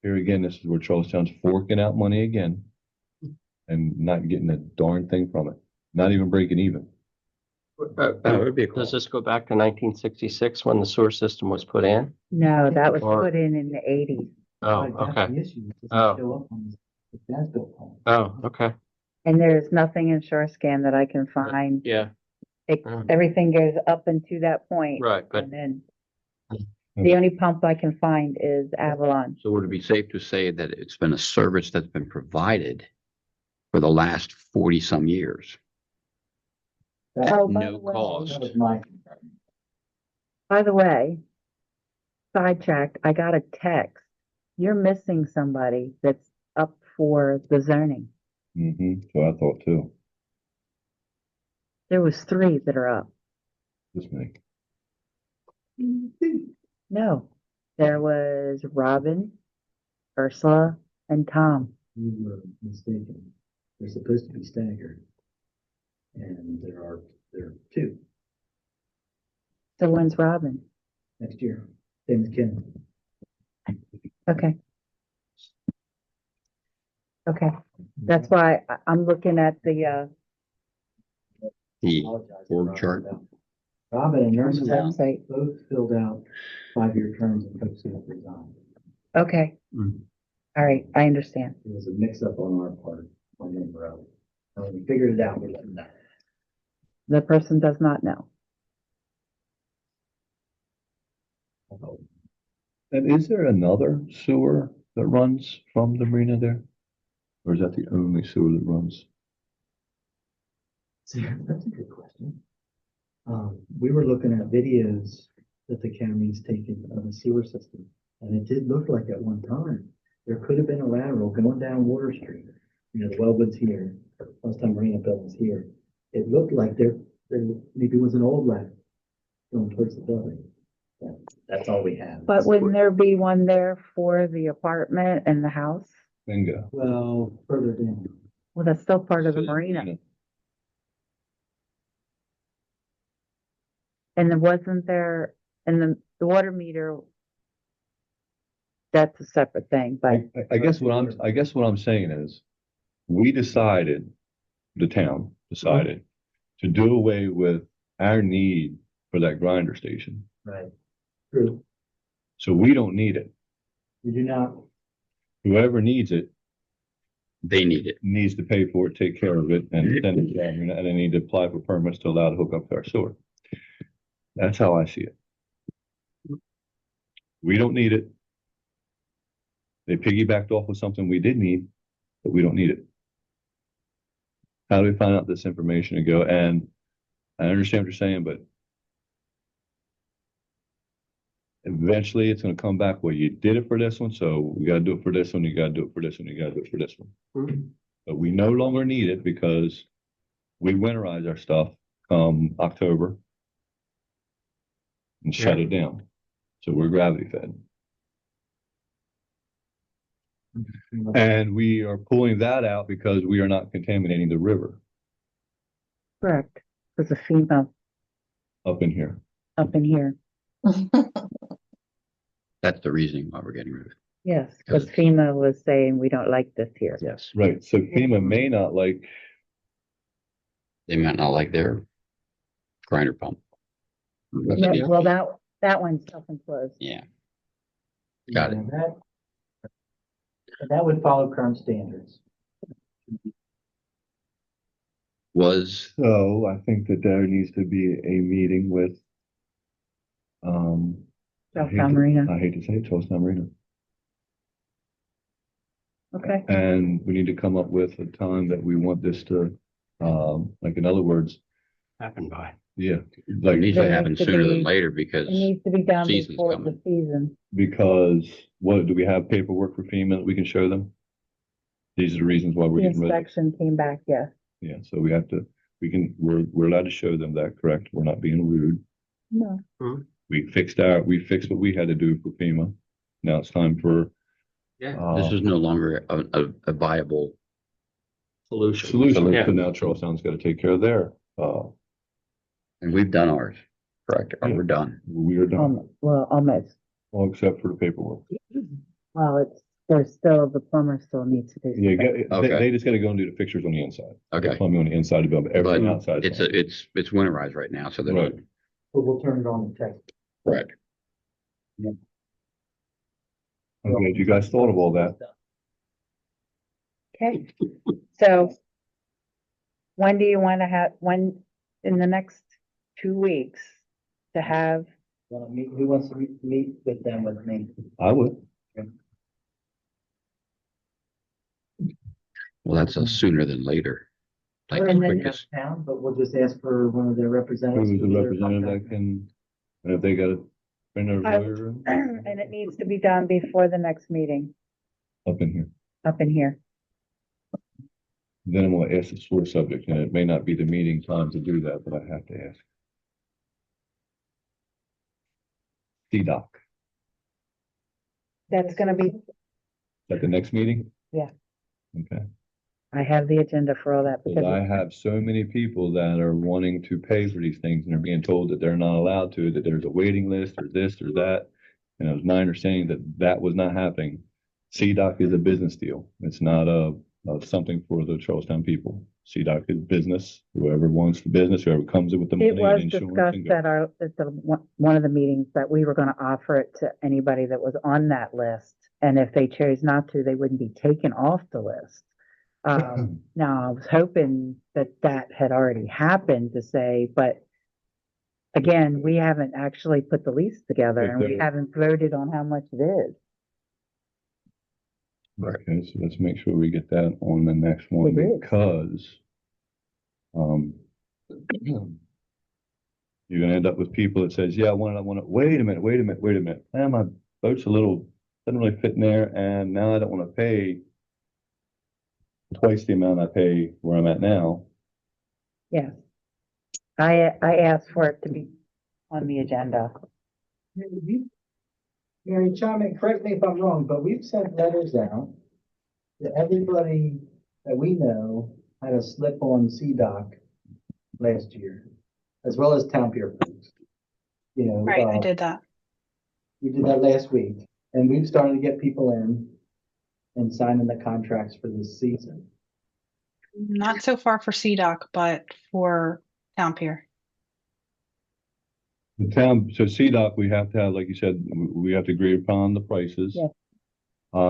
here again, this is where Charlestown's forking out money again and not getting a darn thing from it, not even breaking even. That would be a Does this go back to 1966 when the sewer system was put in? No, that was Or- put in the 80s. Oh, like, that's okay. the issue, it doesn't Oh. show up on the as-built plan. Oh, okay. And there's nothing in SureScan that I can find. Yeah, Everything goes up and to that point. right. But And then the only pump I can find is Avalon. So would it be safe to say that it's been a service that's been provided for the last 40 some years? Oh, by No the way- cost. That was my, By the way, sidetracked, I got a text. You're missing somebody that's up for the zoning. So I thought too, There was 3 that are up. just me. No, there was Robin, Ursula, and Tom. you were mistaken, they're supposed to be staggered. And there are 2 So when's Robin? next year, same as Ken. Okay. Okay, that's why I'm looking at the The Apologize to org Robin chart. about- Robin and Ursula website. both filled out 5-year terms and Coach Smith resigned. Okay. Mm. All right, I understand. It was a mix-up on our part, on the road. And when we figured it out, we let them know. The person does not know. And is there another sewer that runs from the marina there? Or is that the only sewer that runs? See, that's a good question. We were looking at videos that the county's taken of the sewer system, and it did look like at one time, there could have been a lateral going down Water Street. You know, the Wellwood's here, Charlestown Marina Building's here. It looked like there maybe was an old lateral going towards the building. That's all we have. But wouldn't there be one there for the apartment and the house? Bingo. Well, further down. Well, that's still part of the marina. And there wasn't there, and the water meter, that's a separate thing, but I guess what I'm saying is, we decided, the town decided to do away with our need for that grinder station. Right. True. So we don't need it. We do not. Whoever needs it They need it. needs to pay for it, take care of it, and send it down, and they need to apply for permits to allow to hook up to our sewer. That's how I see it. We don't need it. They piggybacked off of something we did need, but we don't need it. How do we find out this information and go? And I understand what you're saying, but eventually it's going to come back. Well, you did it for this one, so we got to do it for this one. You got to do it for this one. You got to do it for this one. But we no longer need it because we winterize our stuff come October and shut it down. So we're gravity fed. And we are pulling that out because we are not contaminating the river correct, there's a female up in here. up in here. That's the reasoning why we're getting rid of it. Yes, because FEMA was saying we don't like this here. Yes. Right. So FEMA may not like, They might not like their grinder pump. Yeah, well, that one's self-enclosed. Yeah. Got it. And that would follow current standards. so I think that there needs to be a meeting with, Charlestown Marina. I hate to say it, Charlestown Marina. Okay, And we need to come up with a time that we want this to, like, in other words, Happen by. yeah, It like, needs to There happen needs to sooner be- than later because it needs to be done Season's before coming. the season. because what, do we have paperwork for FEMA that we can show them? These are the reasons why we're The getting rid of it. inspection came back, yes. Yeah, so we have to, we're allowed to show them that, correct? We're not being rude. No, We fixed what we had to do for FEMA. Now it's time for, this is no longer a viable solution. Yeah. So now Charlestown's got to take care of their, and we've done ours. Correct. Yeah. We're done. we are done, well, almost. all except for the paperwork. Well, there's still, the plumber still needs to do. Yeah, stuff. they just got to go and do the fixtures on the inside. Okay. Plumbing on the inside of the building, everything But outside. it's it's winterized right now, so they're Right. But we'll turn it on in text. correct. Okay, you guys thought of all that? Okay, so when do you want to have, in the next 2 weeks to have, Who wants to meet with them with me? I would. Well, that's a sooner than later. Like We're the in the quickest. town, but we'll just ask for one of their representatives. Who's the to do their representative that contact. can, and if they got to bring their I- lawyer and it needs to be done before the next meeting up in here, up in here. then I'm gonna ask the sewer subject, and it may not be the meeting time to do that, but I have to ask. CDOC, That's gonna be, at the next meeting? Yeah. Okay, I have the agenda for all that because I because have so many people that are wanting to pay for these things and are being told that they're not allowed to, that there's a waiting list or this or that. And it was my understanding that that was not happening. CDOC is a business deal. It's not something for the Charlestown people. CDOC is business. Whoever wants the business, whoever comes in with the it money was and insurance. discussed and go. at one of the meetings that we were gonna offer it to anybody that was on that list. And if they chose not to, they wouldn't be taken off the list. Now, I was hoping that had already happened to say, but again, we haven't actually put the lease together and we Okay. haven't voted on how much it is. Okay, so let's make sure we get that on the next one It is. because you're gonna end up with people that says, yeah, I want it, wait a minute. And my boat's doesn't really fit in there, and now I don't want to pay twice the amount I pay where I'm at now. Yes. I asked for it to be on the agenda. Mary, chime in, correct me if I'm wrong, but we've sent letters out to everybody that we know had a slip on CDOC last year, as well as town pier folks. You know, Right, I did that. we did that last week, and we've started to get people in and signing the contracts for this season. Not so far for CDOC, but for Town Pier. The town, so CDOC, we have to have, like you said, we have to agree upon the prices. Yeah.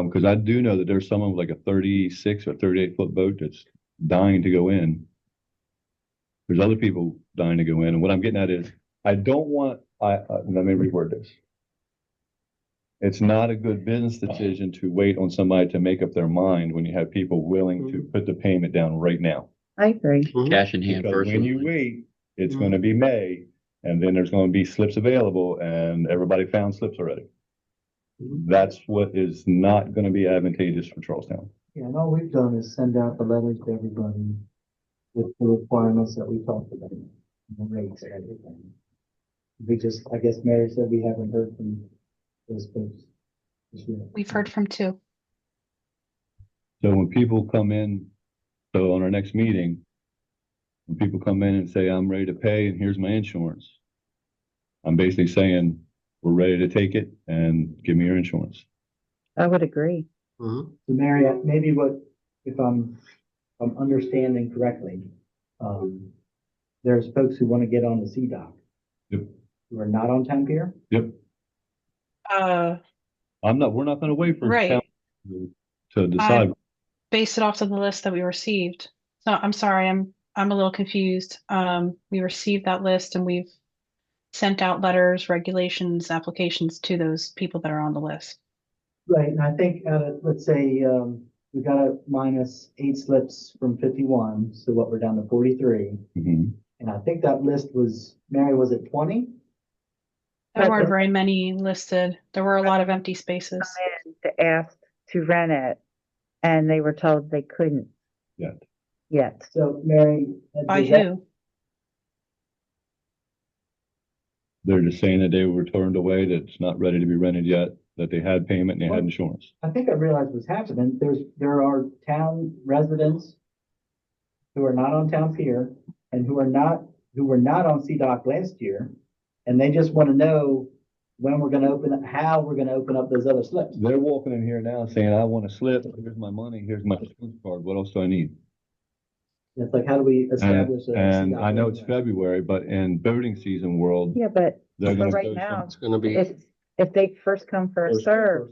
Because I do know that there's someone with like a 36 or 38-foot boat that's dying to go in. There's other people dying to go in, and what I'm getting at is, I don't want, let me reword this. It's not a good business decision to wait on somebody to make up their mind when you have people willing to put the payment down right now. I agree. Cash in hand Because first. when you wait, it's gonna be May, and then there's gonna be slips available, and everybody found slips already. That's what is not gonna be advantageous for Charlestown. Yeah, and all we've done is send out the letters to everybody with the requirements that we talked about, and the rates and everything. We just, I guess Mary said we haven't heard from those folks this year. We've heard from two. So when people come in, so on our next meeting, when people come in and say, I'm ready to pay and here's my insurance, I'm basically saying, we're ready to take it and give me your insurance. I would agree. So Mary, maybe if I'm understanding correctly, there's folks who want to get on the CDOC. Yep. Who are not on town pier? Yep. We're not gonna wait for Right. town to decide. Base it off of the list that we received. So I'm sorry, I'm a little confused. We received that list and we've sent out letters, regulations, applications to those people that are on the list. Right, and I think, let's say, we got a minus 8 slips from 51, so what, we're down to 43. Mhm. And I think that list was, Mary, was it 20? There weren't very many listed. There were a lot of empty spaces. To ask to rent it, and they were told they couldn't yet. So Mary. By does that- who? They're just saying that they were turned away, that it's not ready to be rented yet, that they had payment and they had insurance. I think I realized what's happening. There are town residents who are not on town pier and who were not on CDOC last year. And they just want to know when we're going to how we're going to open up those other slips. They're walking in here now saying, I want to slip, here's my money, here's my insurance card, what else do I need? It's like, how do we establish a And CDOC I know it's program? February, but in boating season world, Yeah, but they're for gonna right go now, It's gonna be, if they first come, first serve.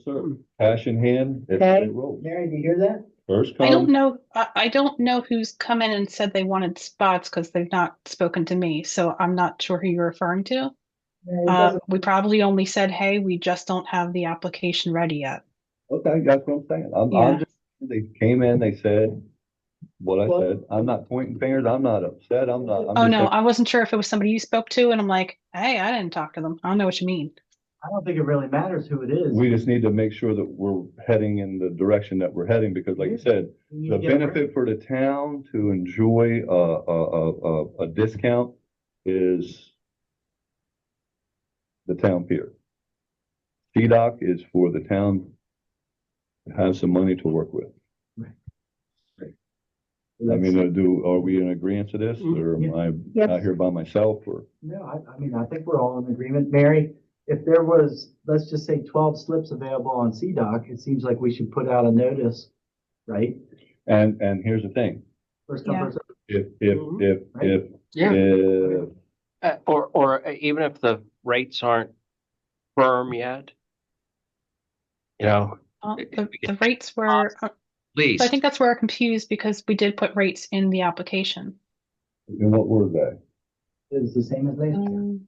cash in hand, if Okay. they roll. Mary, do you hear that? First I don't come, know. I don't know who's come in and said they wanted spots because they've not spoken to me. So I'm not sure who you're referring to. Mary, it doesn't- We probably only said, hey, we just don't have the application ready yet. okay, that's what I'm saying. Yeah. They came in, they said what I Well- said. I'm not pointing fingers, I'm not upset, I'm Oh, just no, saying- I wasn't sure if it was somebody you spoke to. And I'm like, hey, I didn't talk to them. I don't know what you mean. I don't think it really matters who it is. We just need to make sure that we're heading in the direction that we're heading, because like you said, We need the to get it right. benefit for the town to enjoy a discount is the town pier. CDOC is for the town to have some money to work with. I mean, are we in agreement to this, or am I Yes. out here by myself, or? No, I mean, I think we're all in agreement. Mary, if there was, let's just say 12 slips available on CDOC, it seems like we should put out a notice, right? And here's the thing, First come, Yeah. first served. if, Yeah. if, even if the rates aren't firm yet, The rates were, so least. I think that's where we're confused because we did put rates in the application. and what were they? It was the same as last year.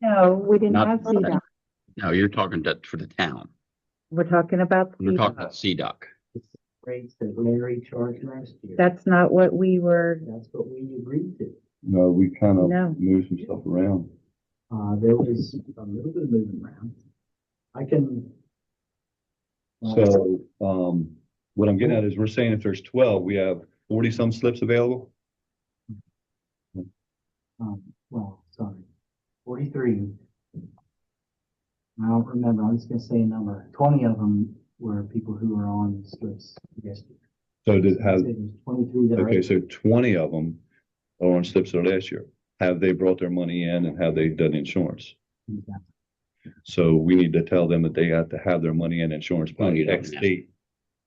No, we didn't Not- have CDOC. No, you're talking that for the town. We're talking about We're talking about CDOC. CDOC. It's the rates that Larry charged last year. That's not what we were, That's what we agreed to. No, we kind of No. moved some stuff around. There was a little bit of moving around. I can. So, what I'm getting at is we're saying if there's 12, we have 40 some slips available. Well, sorry, 43. I don't remember. I'm just gonna say a number. 20 of them were people who were on slips yesterday. So did have, There's 23 that are. okay, so 20 of them are on slips of last year. Have they brought their money in and have they done insurance? So we need to tell them that they have to have their money and insurance by We need X it now. date,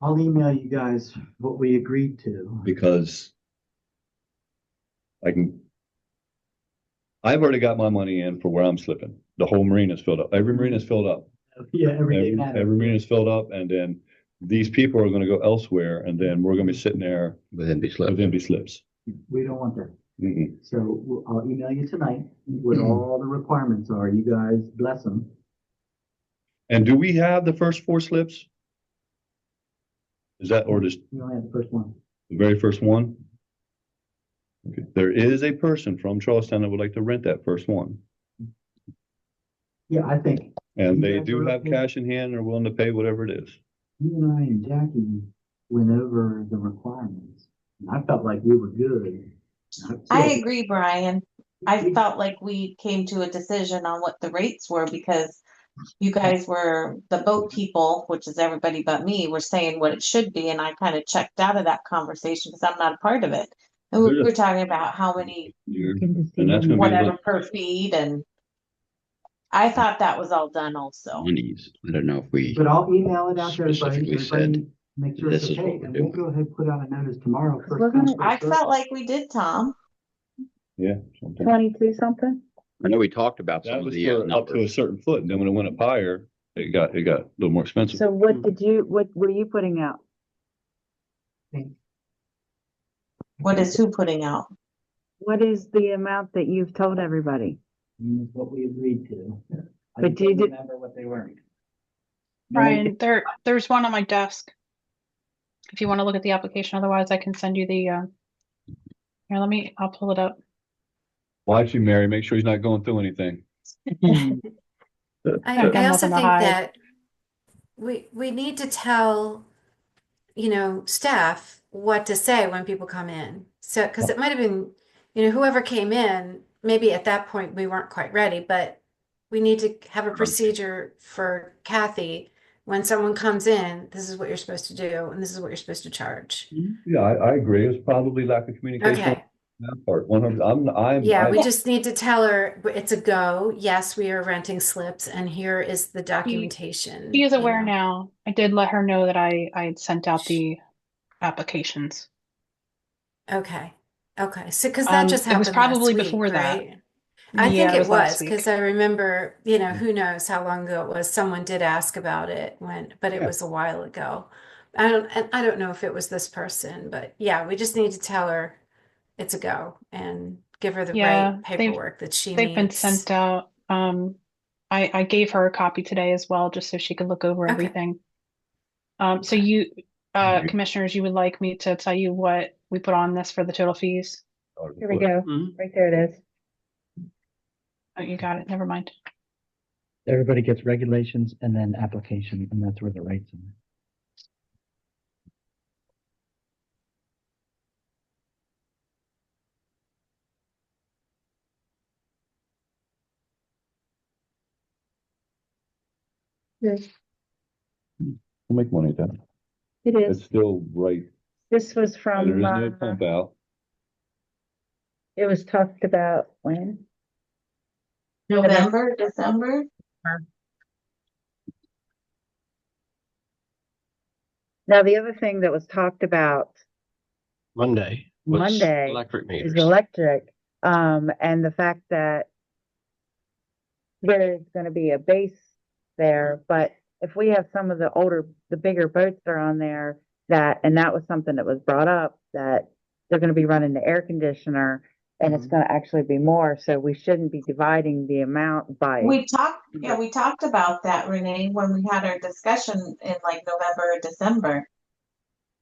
I'll email you guys what we agreed to. because I've already got my money in for where I'm slipping. The whole marina is filled up. Every marina is filled up. Yeah, Every marina is filled up, and then these people are gonna go elsewhere, and then we're gonna be sitting there With empty with slips. empty slips. We don't want that. Mm-mm. So I'll email you tonight what all the requirements are. You guys bless them. And do we have the first 4 slips? Is that, or just You only have the first one. the very first one? Okay. There is a person from Charlestown that would like to rent that first one, Yeah, I think and You they guys do are have okay. cash in hand and are willing to pay whatever it is. you and I and Jackie went over the requirements. And I felt like we were good. I agree, Brian. I felt like we came to a decision on what the rates were because you guys were, the boat people, which is everybody but me, were saying what it should be, and I kind of checked out of that conversation because I'm not a part of it. And we were talking about how many, And that's gonna be whatever what, per feed, and I thought that was all done also. Monies. I don't know if we, But I'll email it out to everybody. Specifically said, Everybody make sure it's this is okay. what we're And we'll doing. go ahead and put out a notice tomorrow. First Wasn't come, it- first I served. felt like we did, Tom. yeah. something. 22 something? I know we talked about some That of was the for up to a numbers. certain foot, and then when it went up higher, it got a little more expensive. So what were you putting out? What is who putting out? What is the amount that you've told everybody? That's what we agreed to. I But just you don't did- remember what they were. Brian, there's one on my desk. If you want to look at the application, otherwise I can send you the, here, I'll pull it up. Watch you, Mary, make sure he's not going through anything. Got I also nothing to think hide. that we need to tell, staff what to say when people come in. So, because it might have been, whoever came in, maybe at that point we weren't quite ready, but we need to have a procedure for Kathy. When someone comes in, this is what you're supposed to do, and this is what you're supposed to charge. Yeah, I agree. It's probably lack of communication Okay. on that part. 100. Yeah, we just need to tell her it's a go. Yes, we are renting slips, and here is the documentation. She is you aware know. now. I did let her know that I had sent out the applications. Okay. Okay. So, because that just It was happened probably last week, before that. right? I Yeah, think it it was last was week. because I remember, who knows how long ago it was. Someone did ask about it but it Yeah. was a while ago. I don't know if it was this person, but yeah, we just need to tell her it's a go and give her the Yeah, right paperwork that she They've been needs. sent out. I gave her a copy today as well, just so she could look over Okay. everything. So you, commissioners, you would like me to tell you what we put on this for the total fees? Here we go. Right there it is. Oh, you got it. Never mind. Everybody gets regulations and then application, and that's where the rates are. We'll make money at that. It It's is. still right. This was There from, is no pump out. it was talked about when? November, December? Now, the other thing that was talked about Monday. was Monday Electric is meters. electric, and the fact that there's gonna be a base there, but if we have some of the bigger boats that are on there, and that was something that was brought up, that they're gonna be running the air conditioner, and it's gonna actually be more, so we shouldn't be dividing the amount by. We talked about that, Renee, when we had our discussion in like November or December.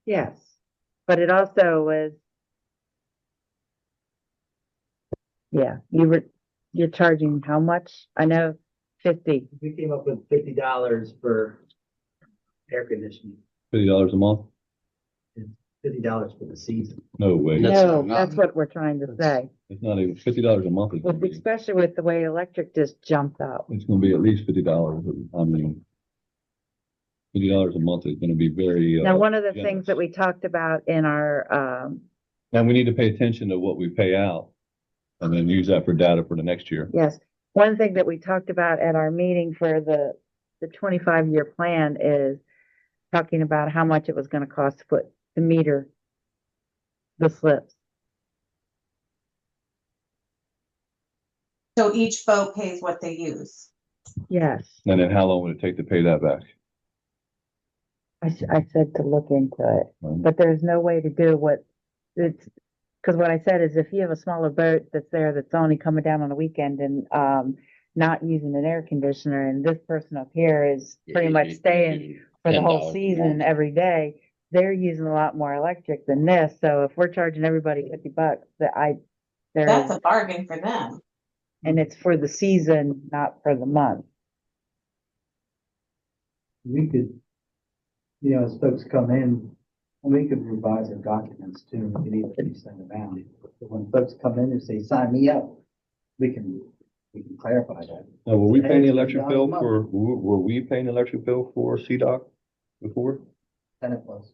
Yes, but it also was. Yeah, you're charging how much? I know 50. We came up with $50 for air conditioning, $50 a month? $50 for the season. No way. No, that's what we're trying to say, It's not even $50 a month. especially with the way electric just jumped up. It's gonna be at least $50. I mean, $50 a month is gonna be very. Now, one of the generous. things that we talked about in our, Now we need to pay attention to what we pay out and then use that for data for the next year. yes, one thing that we talked about at our meeting for the 25-year plan is talking about how much it was gonna cost to meter the slips. So each boat pays what they use. Yes, And then how long would it take to pay that back? I said to look into it, Um, but there's no way to do what it's, because what I said is if you have a smaller boat that's there that's only coming down on a weekend and not using an air conditioner, and this person up here is pretty much staying for the whole $10 a season month. every day, they're using a lot more electric than this. So if we're charging everybody $50, That's a bargain for them. and it's for the season, not for the month. We could, as folks come in, and we could revise our documents too, we can either send them out. But when folks come in and say, sign me up, we can clarify that. Now, were we Hey, paying the it's electric $50 bill a month. were we paying the electric bill for CDOC before? Then it was.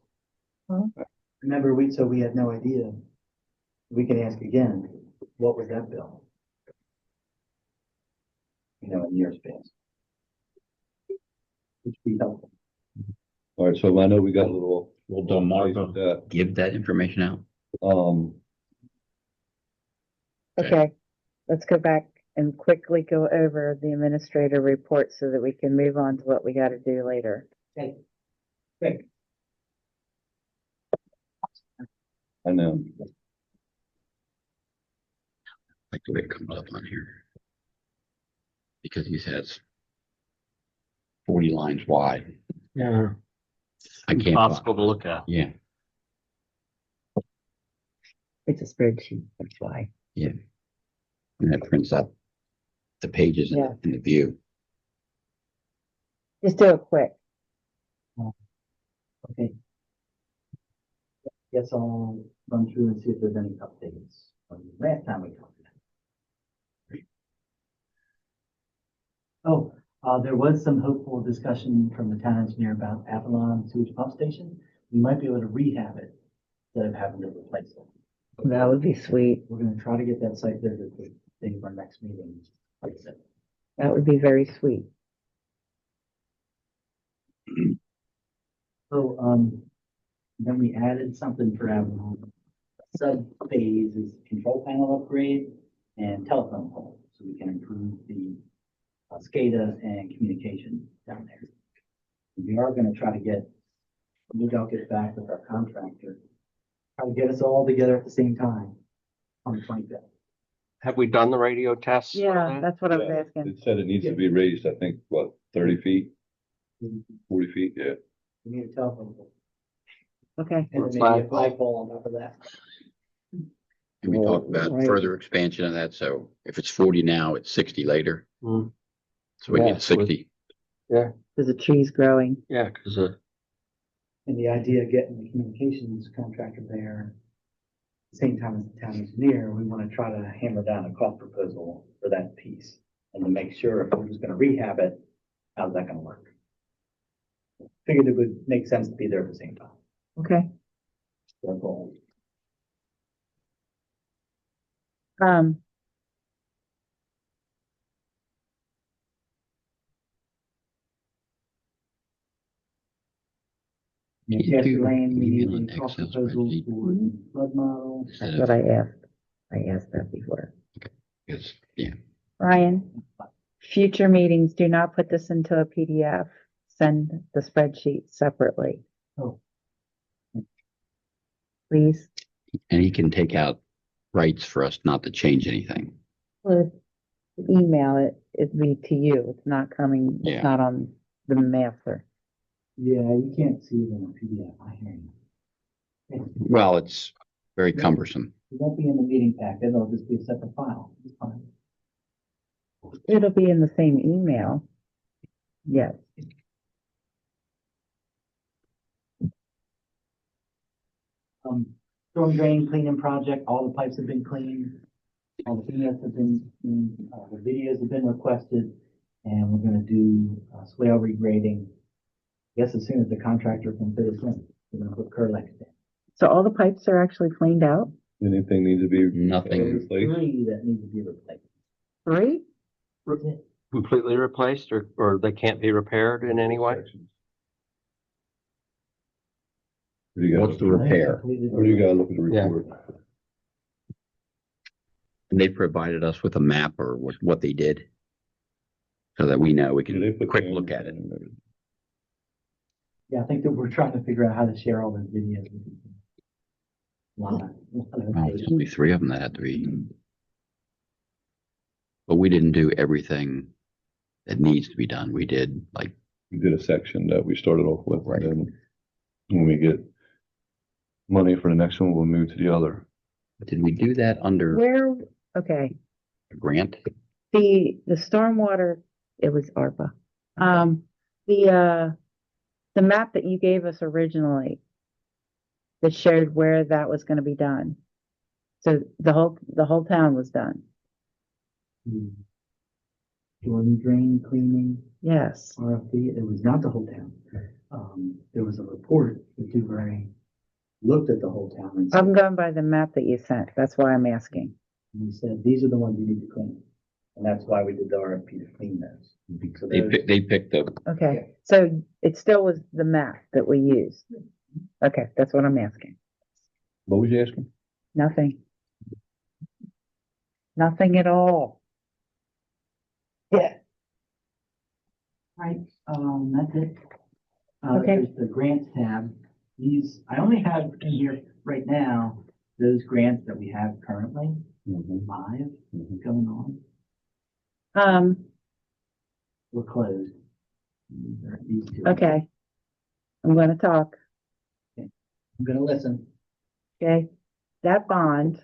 Huh? Remember, so we had no idea. We can ask again, what was that bill? In years past. Which would be helpful. All right, so I know we got a little. Well, don't Mark with that. give that information out? Okay, let's go back and quickly go over the administrator report so that we can move on to what we got to do later. Okay. Quick. I know. Like the way it comes up on here. Because he says 40 lines wide. Yeah. I can't. Impossible to look at. Yeah, It's a spreadsheet, that's why. yeah. And that prints out the pages Yeah. in the view. Just do it quick. Okay. Guess I'll run through and see if there's any updates from the last time we talked. Oh, there was some hopeful discussion from the town engineer about Avalon sewage pump station. We might be able to rehab it instead of having to replace it. That would be sweet. We're gonna try to get that site visit for thing for our next meeting. Like I said. That would be very sweet. So, then we added something for Avalon. Sub phase is control panel upgrade and telephone pole, so we can improve the SCADA and communication down there. We are gonna try to maybe I'll get back with our contractor, try to get us all together at the same time on the 25th. Have we done the radio tests? for Yeah, that? that's what I was Yeah, asking. It said it needs to be raised, I think, what, 30 feet, 40 feet, yeah. We need a telephone pole. Okay. And then maybe a flagpole on top of that. And we talked about Right. further expansion of that, so if it's 40 now, it's 60 later. Mm. So we Yeah, need 60. There's a trees growing. Yeah, because And the idea of getting the communications contractor there, at the same time as the town engineer, we want to try to hammer down a cost proposal for that piece. And to make sure if we're just gonna rehab it, how's that gonna work? Figured it would make sense to be there at the same time. Okay. Our goal. Can you Yes, do Lane, we email need and a cost Excel proposal spreadsheet? for the flood model. Instead That's of- what I asked. I asked that before. Because, yeah, Ryan, future meetings, do not put this into a PDF. Send the spreadsheet separately. Oh. Please. and he can take out rights for us not to change anything. Well, if you email it, it'd be to you. It's not coming, Yeah. it's not on the master. Yeah, you can't see it in a PDF, I hear you. Well, it's very cumbersome. It won't be in the meeting packet, it'll just be a separate file. It's fine. It'll be in the same email. Yes. Storm drain cleaning project, all the pipes have been cleaned. All the PDFs have been, the videos have been requested, and we're gonna do swale regrading. I guess as soon as the contractor can fit us in, we're gonna put Curlex in. So all the pipes are actually cleaned out? Anything needs to be Nothing. There's replaced? 3 that need to be replaced. 3? Completely replaced or they can't be repaired in any way? What do you got? What's the repair? Or do you gotta look at the Yeah. report? And they provided us with a map or what they did. So that we know we Yeah, they can put quick cameras look at it. in there. Yeah, I think that we're trying to figure out how to share all those videos. Wow. Oh, there's only 3 of them that had to be. But we didn't do everything that needs to be done. We did like, We did a section that we started off with, Right. and then when we get money for the next one, we'll move to the other. did we do that under Where, okay, a grant? the stormwater, it was ARPA. The map that you gave us originally that showed where that was gonna be done. So the whole town was done. Storm drain cleaning, Yes. RFP, it was not the whole town. There was a report that Dewberry looked at the whole town and I'm said, going by the map that you sent. That's why I'm asking. and he said, these are the ones you need to clean. And that's why we did the RFP to clean those. So They those- picked the, Okay, so it still was the map that we used. Okay, that's what I'm asking. What was you asking? Nothing. Nothing at all. Yeah. Right, that's it. Okay. There's the grants tab. These, I only have in here right now, those grants that we have currently, 5 going on, were closed. These 2. Okay. I'm gonna talk, I'm gonna listen. okay? That bond,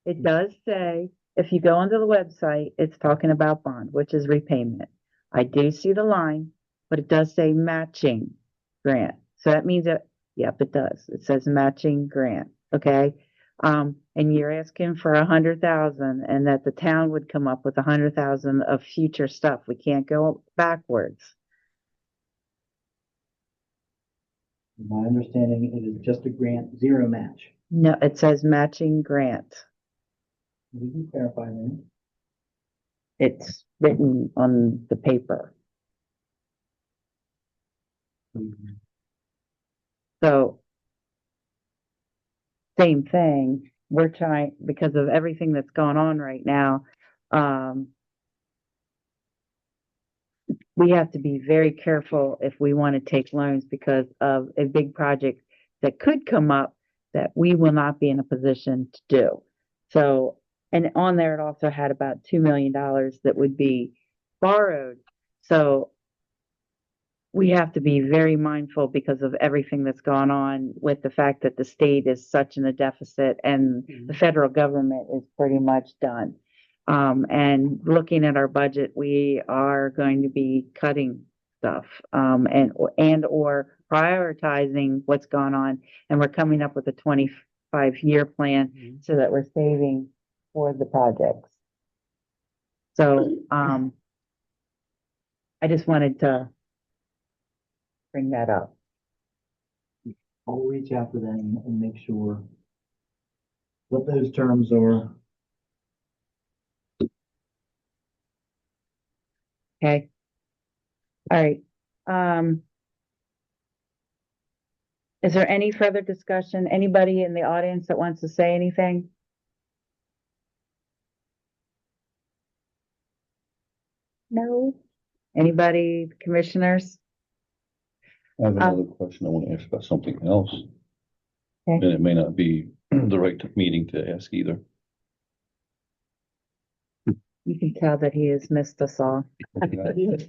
it does say, if you go onto the website, it's talking about bond, which is repayment. I do see the line, but it does say matching grant. So that means that, yep, it does. It says matching grant, okay? And you're asking for 100,000 and that the town would come up with 100,000 of future stuff. We can't go backwards. My understanding, it is just a grant, 0 match. No, it says matching grant. We can clarify that. It's written on the paper. So same thing, we're trying, because of everything that's going on right now, we have to be very careful if we want to take loans because of a big project that could come up that we will not be in a position to do. So, and on there, it also had about $2 million that would be borrowed. So we have to be very mindful because of everything that's gone on with the fact that the state is such in a deficit and the federal government is pretty much done. And looking at our budget, we are going to be cutting stuff, and or prioritizing what's gone on. And we're coming up with a 25-year plan so that we're saving for the projects. So, I just wanted to bring that up. I'll reach out to them and make sure what those terms are. Okay. All right. Is there any further discussion? Anybody in the audience that wants to say anything? No? Anybody, commissioners? I have another question I want to ask about something else. Okay. And it may not be the right meeting to ask either. You can tell that he has missed us all. He's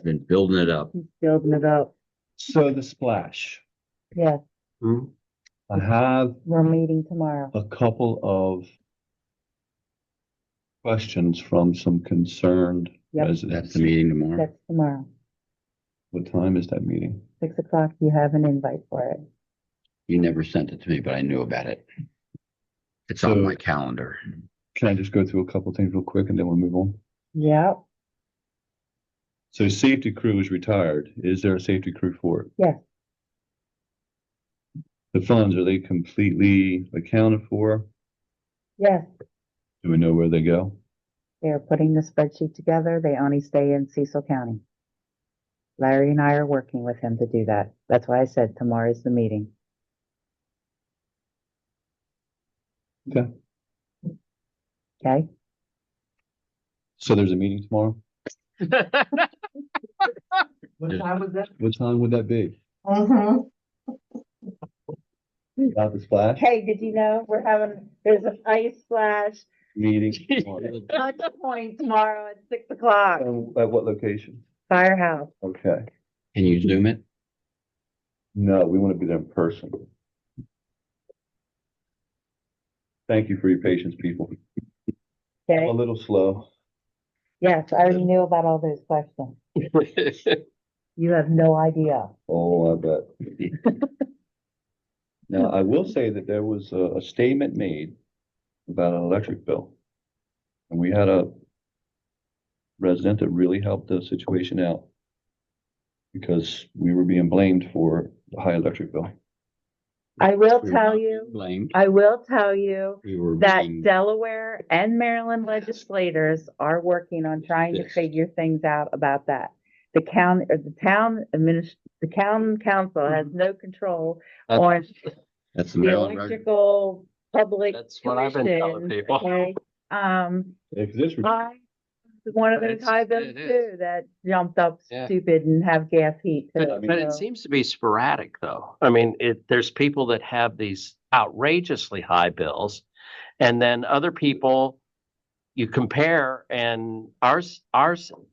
been building it up. He's building it up. So the splash. Yes, I have we're meeting tomorrow. a couple of questions from some concerned Yep. residents. That's the meeting tomorrow. That's tomorrow, What time is that meeting? 6 o'clock. You have an invite for it. You never sent it to me, but I knew about it. It's on my calendar. Can I just go through a couple things real quick and then we'll move on? Yep, So safety crew is retired. Is there a safety crew for it? yes, The funds, are they completely accounted for? yes. Do we know where they go? They're putting the spreadsheet together. They only stay in Cecil County. Larry and I are working with him to do that. That's why I said tomorrow's the meeting. Okay. Okay? So there's a meeting tomorrow? What time was that? What time would that be? Mm-hmm. About the splash Hey, did you know there's an ice splash meeting? tomorrow. touch point tomorrow at 6 o'clock. At what location? Firehouse. Okay. Can you zoom it? No, we want to be there in person. Thank you for your patience, people. I'm Okay? a little slow. Yes, I already knew about all those questions. You have no idea. Oh, I bet. Now, I will say that there was a statement made about an electric bill. And we had a resident that really helped the situation out because we were being blamed for the high electric bill. I will We were tell not you, being blamed. I will tell you We were that being Delaware and Maryland legislators are working on trying to Yes. figure things out about that. The town council has no control on That's the the Maryland. electrical public. That's what I've been telling commission, people. Okay, Yeah, 'cause this was- I was one of those It's- high bills it is. too that jumped up Yeah. stupid and have gas heat too. But it so- seems to be sporadic though. I mean, there's people that have these outrageously high bills. And then other people you compare and ours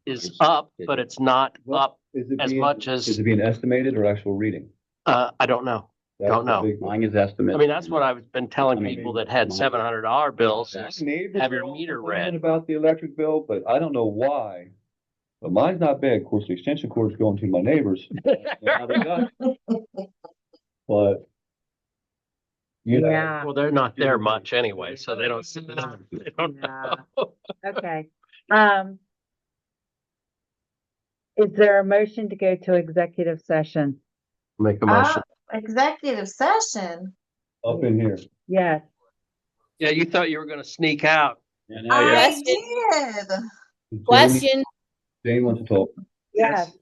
is up, but it's not up Is it as being- much as- Is it being estimated or actual reading? I don't know. That's Don't the know. big one. Mine is estimate. I mean, that's what I've been telling I mean, people that had mine- $700 bills. My is neighbors have your are all meter complaining read. about the electric bill, but I don't know why. But mine's not bad. Of course, the extension cord's going to my neighbors. How they got it. But. You know, Yeah. Well, they're not there much anyway, so they don't. They don't Yeah. know. Okay, is there a motion to go to executive session? Make a motion. Executive session. up in here. Yes, Yeah, you thought you were going to sneak out. And now you're- I did. Question, Jane wants to talk. yes,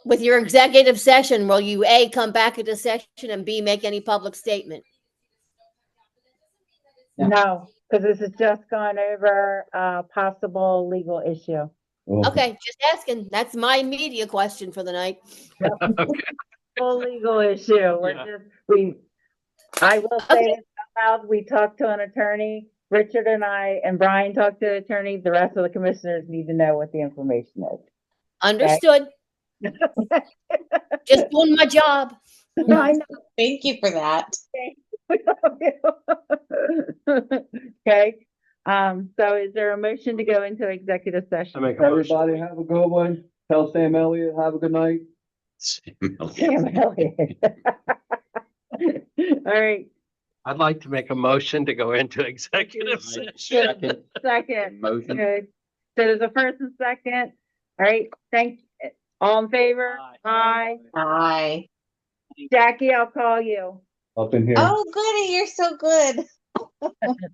with your executive session, will you A, come back into session and B, make any public statement? no, because this is just gone over a possible legal issue. Oh, Okay, just asking. That's my media question for the night. Full legal issue, Yeah. I will say Okay. this out loud, we talked to an attorney, Richard and I, and Brian talked to an attorney, the rest of the commissioners need to know what the information is. Understood. Just doing my job. No, I know. Thank you for that. Okay, so is there a motion to go into executive I session? make a motion. Everybody have a good one. Tell Sam Elliott, have a good night. Sam Elliott. All right, I'd like to make a motion to go into executive session. second. Motion. Good. So there's a first and second. All right, all in favor? Aye. Hi. Jackie, I'll call you. Up in here. Oh, goody, you're so good.